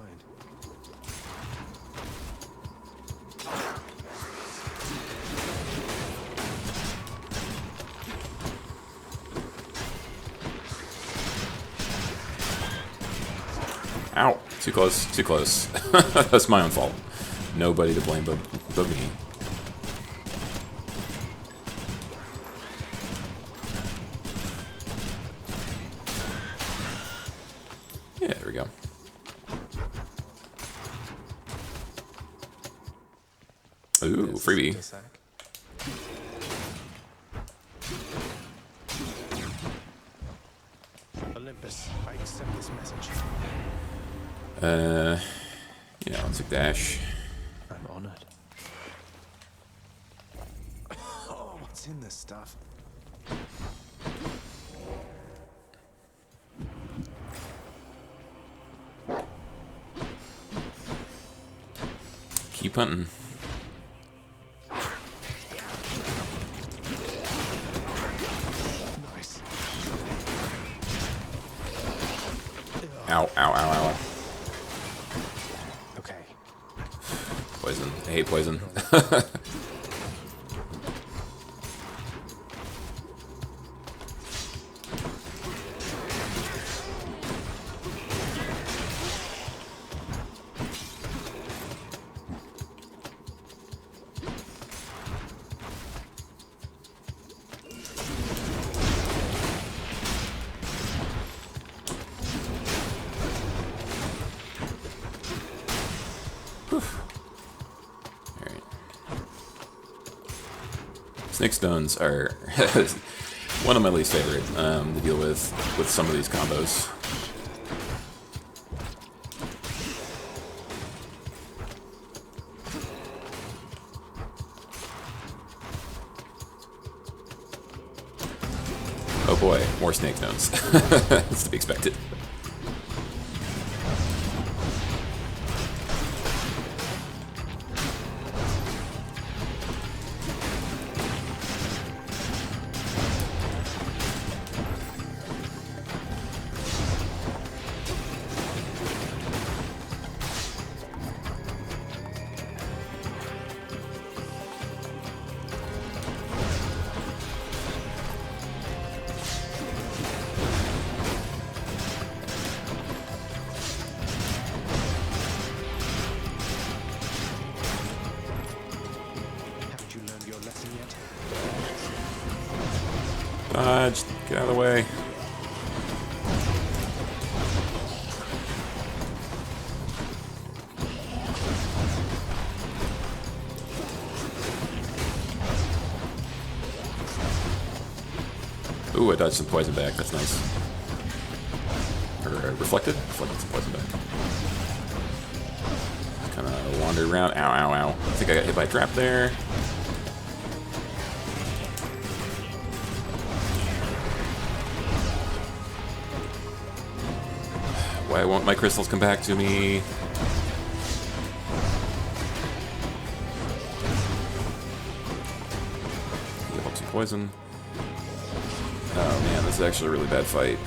Ow! Too close, too close. That's my own fault. Nobody to blame but me. Yeah, there we go. Ooh, freebie. Olympus, I accept this message. Yeah, let's take dash. I'm honored. Oh, what's in this stuff? Keep hunting. Nice. Ow, ow, ow, ow. Okay. Poison. I hate poison. Snake stones are one of my least favorite to deal with some of these combos. Oh boy, more snake stones. That's to be expected. Haven't you learned your lesson yet? Dodge, get out of the way. Ooh, I dodged some poison back. That's nice. Or reflected? Reflected some poison back. Kind of wandered around. Ow, ow, ow. I think I got hit by a trap there. Why won't my crystals come back to me? poison. Oh man, this is actually a really bad fight.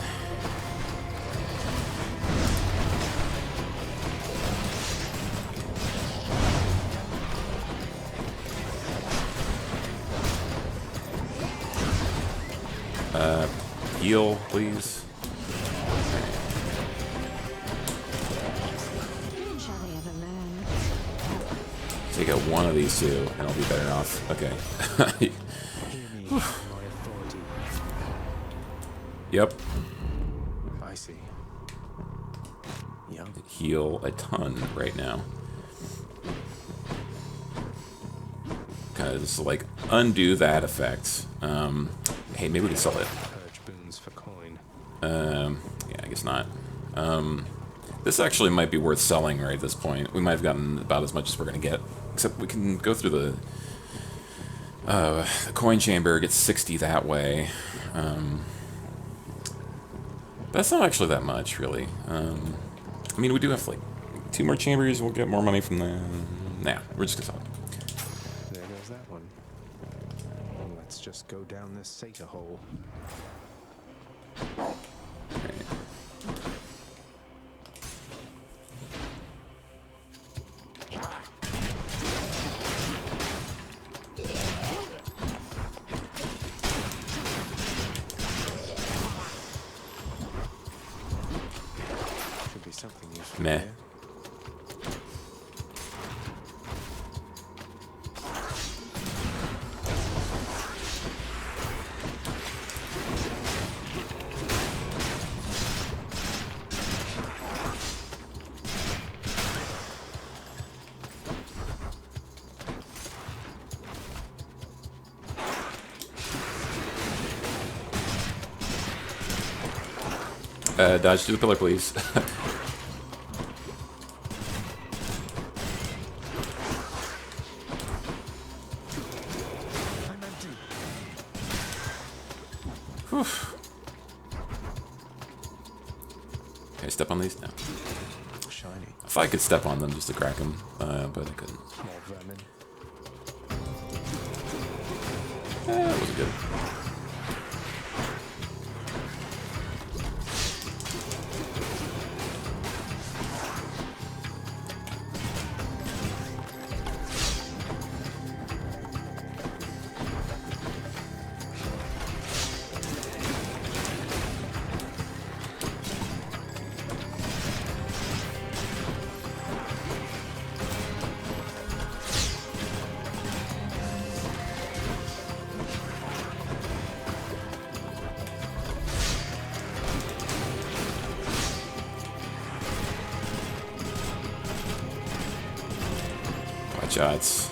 Heal, please. Shall they ever learn? Take out one of these two, and I'll be better off. Okay. Yep. I see. Young. Heal a ton right now. Kind of just like undo that effect. Hey, maybe we can sell it. Purge boons for coin. Yeah, I guess not. This actually might be worth selling right at this point. We might have gotten about as much as we're going to get. Except we can go through the coin chamber, get 60 that way. That's not actually that much, really. I mean, we do have, like, 2 more chambers. We'll get more money from them. Nah, we're just going to sell it. There goes that one. Let's just go down this Sata hole. Should be something useful. Meh. There. Dodge to the pillar, please. I'm empty. Whew. Can I step on these? No. Shiny. I thought I could step on them just to crack them, but I couldn't. Small vermin. That wasn't good. Shots.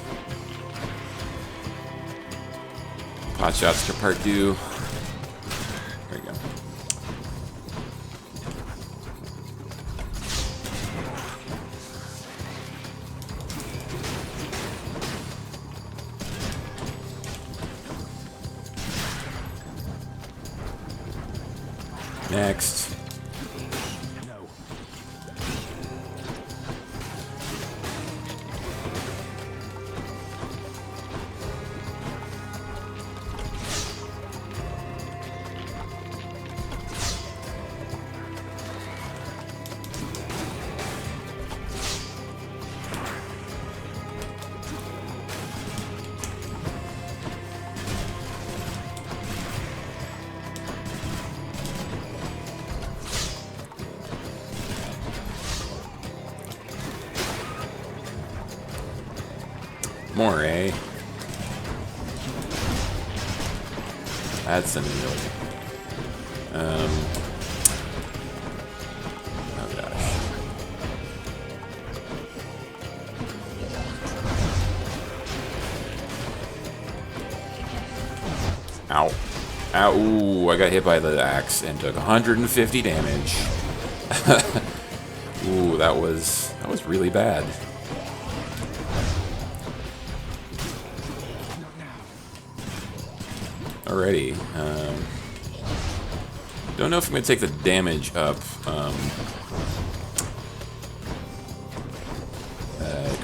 Pot shots to part 2. There you go. Next. No. More, eh? That's an annoying. Oh gosh. Ow. Ow. Ooh, I got hit by the axe and took 150 damage. Ooh, that was really bad. Alrighty. Don't know if I'm going to take the damage up.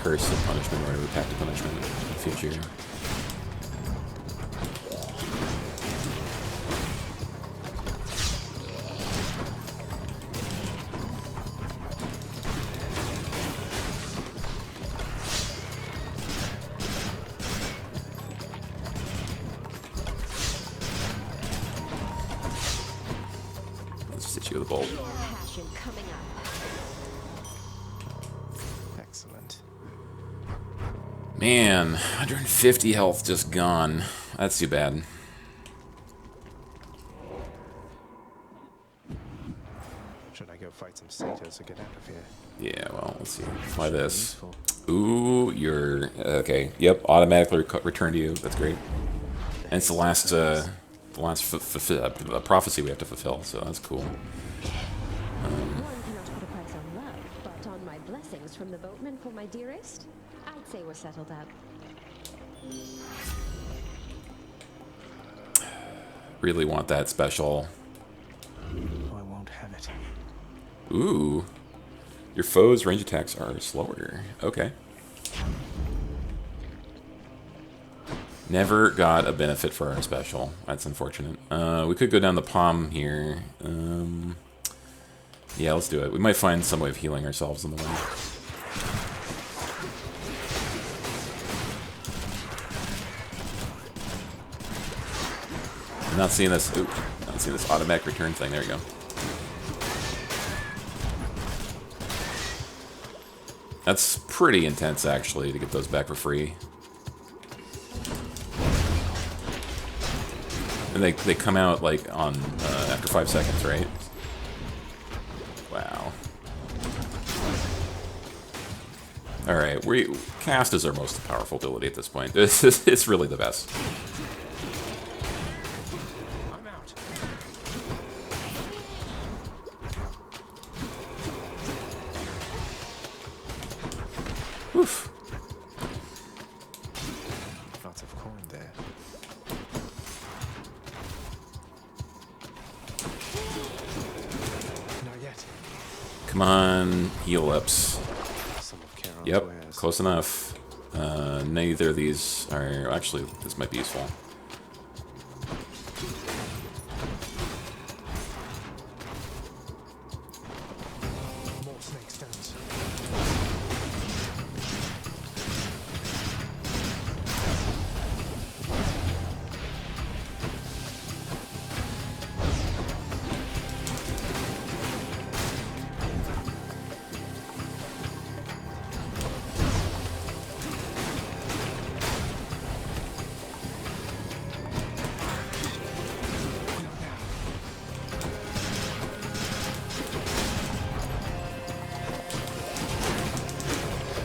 Curse of punishment or whatever, pact of punishment in the future. do the bolt. Passion coming up. Excellent. Man, 150 health just gone. That's too bad. Should I go fight some satyrs or get out of here? Yeah, well, let's see. Try this. Useful. Ooh, you're... Okay, yep, automatically return to you. That's great. And it's the last prophecy we have to fulfill, so that's cool. One cannot put a price on love, but on my blessings from the boatman for my dearest, I'd say we're settled up. Really want that special. Oh, I won't have it. Ooh. Your foes' range attacks are slower. Okay. Never got a benefit for our special. That's unfortunate. We could go down the palm here. Yeah, let's do it. We might find some way of healing ourselves on the way. I'm not seeing this. Ooh, not seeing this automatic return thing. There you go. That's pretty intense, actually, to get those back for free. And they come out, like, on after 5 seconds, right? Wow. Alright, cast is our most powerful ability at this point. It's really the best. I'm out. Oof. Lots of coin there. Not yet. Come on, heal ups. Some of Charon's Yep, wares. close enough. Neither of these are... Actually, this might be useful. More snake stones.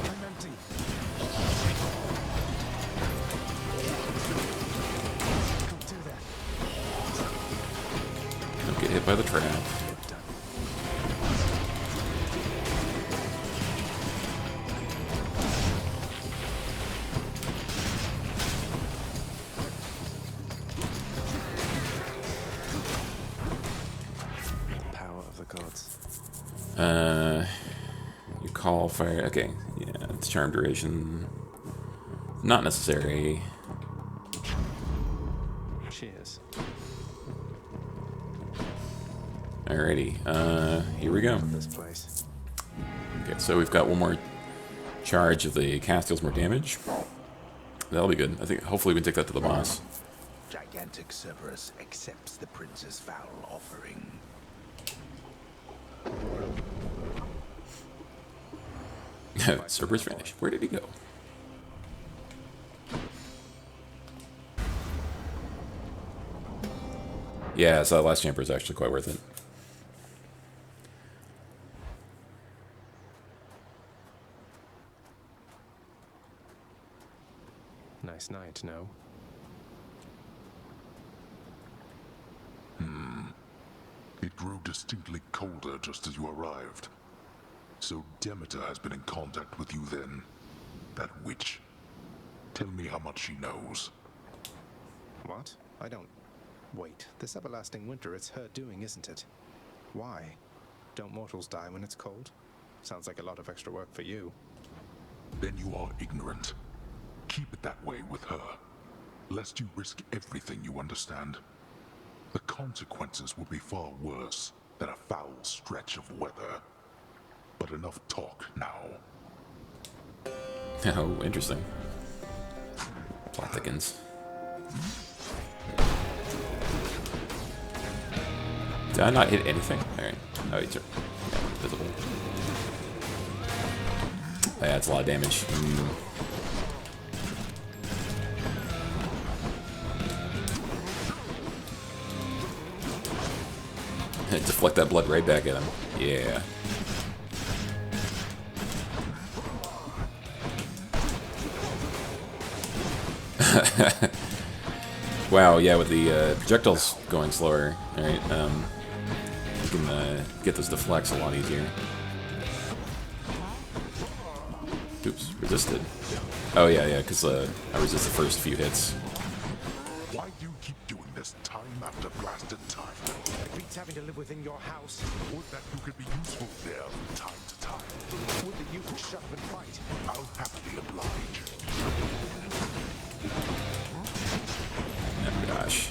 I'm empty. Can't do that. Don't get hit by the trap. Done. Power of the gods. You call fire... Okay, yeah, it's charm duration. Not necessary. Cheers. Alrighty, here we go. This place. Okay, so we've got one more charge of the cast deals more damage. That'll be good. I think hopefully we can take that to the boss. Gigantic Cerberus accepts the prince's foul offering. Cerberus vanished. Where did he go? Yeah, so that last chamber is actually quite worth it. Nice night, no? It grew distinctly colder just as you arrived. So Demeter has been in contact with you then. That witch. Tell me how much she knows. What? I don't... Wait, this everlasting winter, it's her doing, isn't it? Why? Don't mortals die when it's cold? Sounds like a lot of extra work for you. Then you are ignorant. Keep it that way with her, lest you risk everything you understand. The consequences would be far worse than a foul stretch of weather. But enough talk now. Oh, interesting. Plot thickens. Did I not hit anything? Alright. Oh, it's visible. Yeah, that's a lot of damage. Deflect that blood right back at him. Yeah. Wow, yeah, with the projectiles going slower, alright, you can get those deflects a lot easier. Oops, resisted. Oh yeah, because I resist the first few hits. Why do you keep doing this time after blasted time? It beats having to live within your house. Would that you could be useful there from time to time. Would that you could shut up and fight. I'll happily oblige. Oh gosh.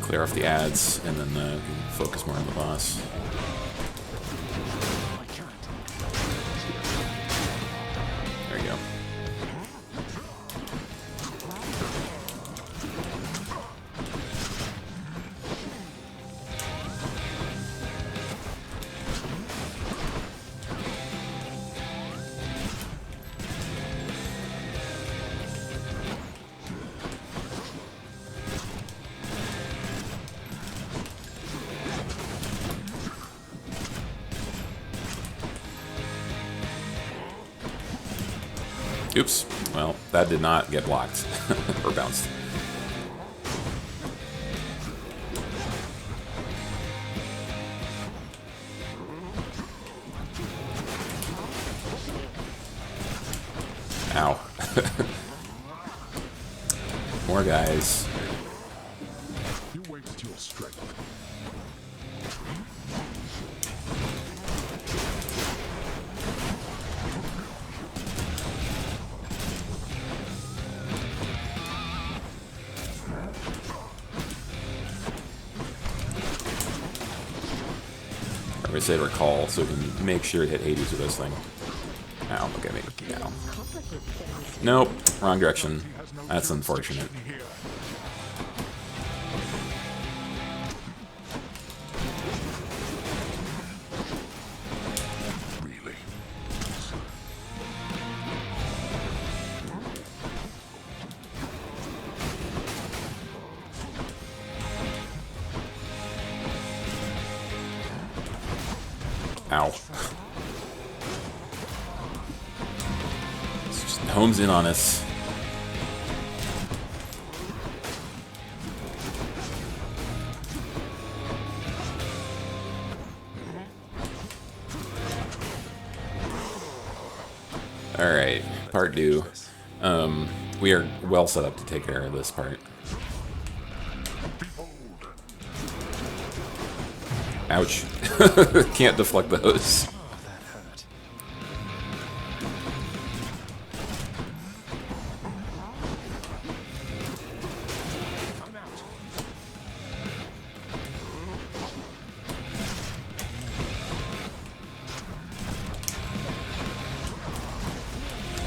Clear off the ads, and then we can focus more on the boss. There you go. Oops. Well, that did not get blocked. Or bounced. Ow. More guys. You waste your strength. I said recall, so we can make sure to hit Hades with this thing. Ow, look at me. Ow. Nope, wrong direction. That's unfortunate. Really? Ow. This just homes in on us. Alright, part 2. We are well set up to take care of this part. Ouch. Can't deflect those.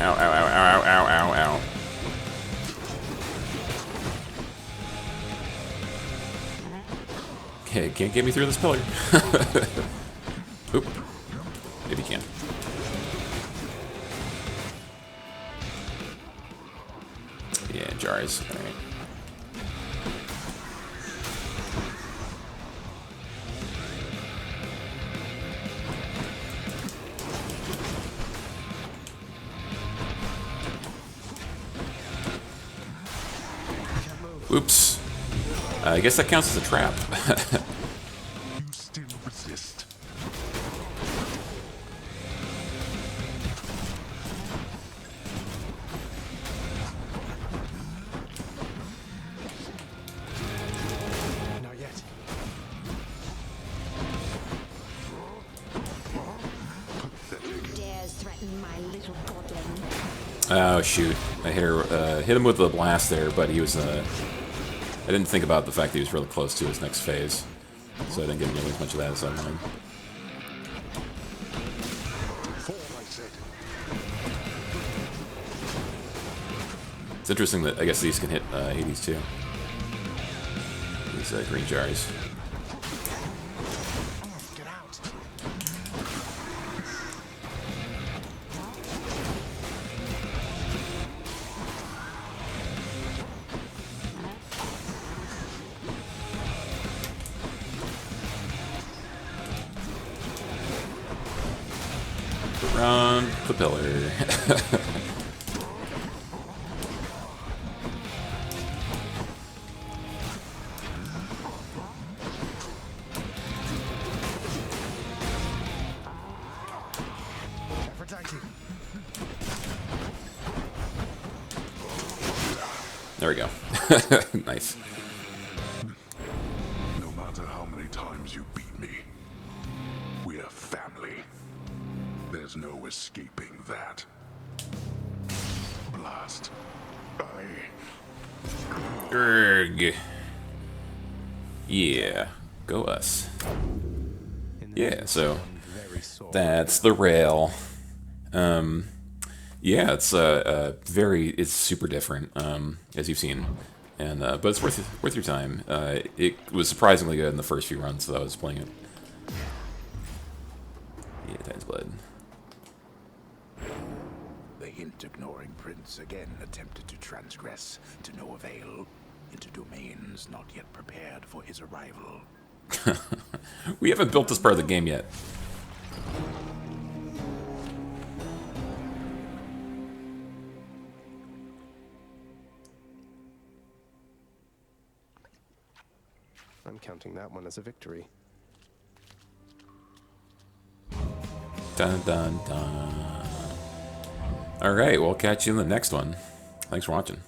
Ow, ow, ow, ow, ow, ow, ow. Okay, can't get me through this pillar. Oop. Maybe you can. Yeah, jars. Alright. Oops. I guess that counts as a trap. You still resist. Not yet. Who dares threaten my little godling? Oh shoot! I hit him with the blast there, but he was. I didn't think about the fact that he was really close to his next phase. so I didn't get nearly as much of that as I wanted. It's interesting that I guess these can hit Hades too. These green jars. Get out. Around the pillar. There we go. Nice. No matter how many times you beat me, we're family. There's no escaping that. Blast. Urgh. Yeah. Go us. Yeah, so that's the rail. Yeah, it's it's super different, as you've seen, and but it's worth your time. It was surprisingly good in the first few runs that I was playing it. Yeah, Titan's Blood. The hint-ignoring prince again attempted to transgress to no avail into domains not yet prepared for his arrival. We haven't built this part of the game yet. I'm counting that one as a victory. Dun dun dun. Alright, we'll catch you in the next one. Thanks for watching.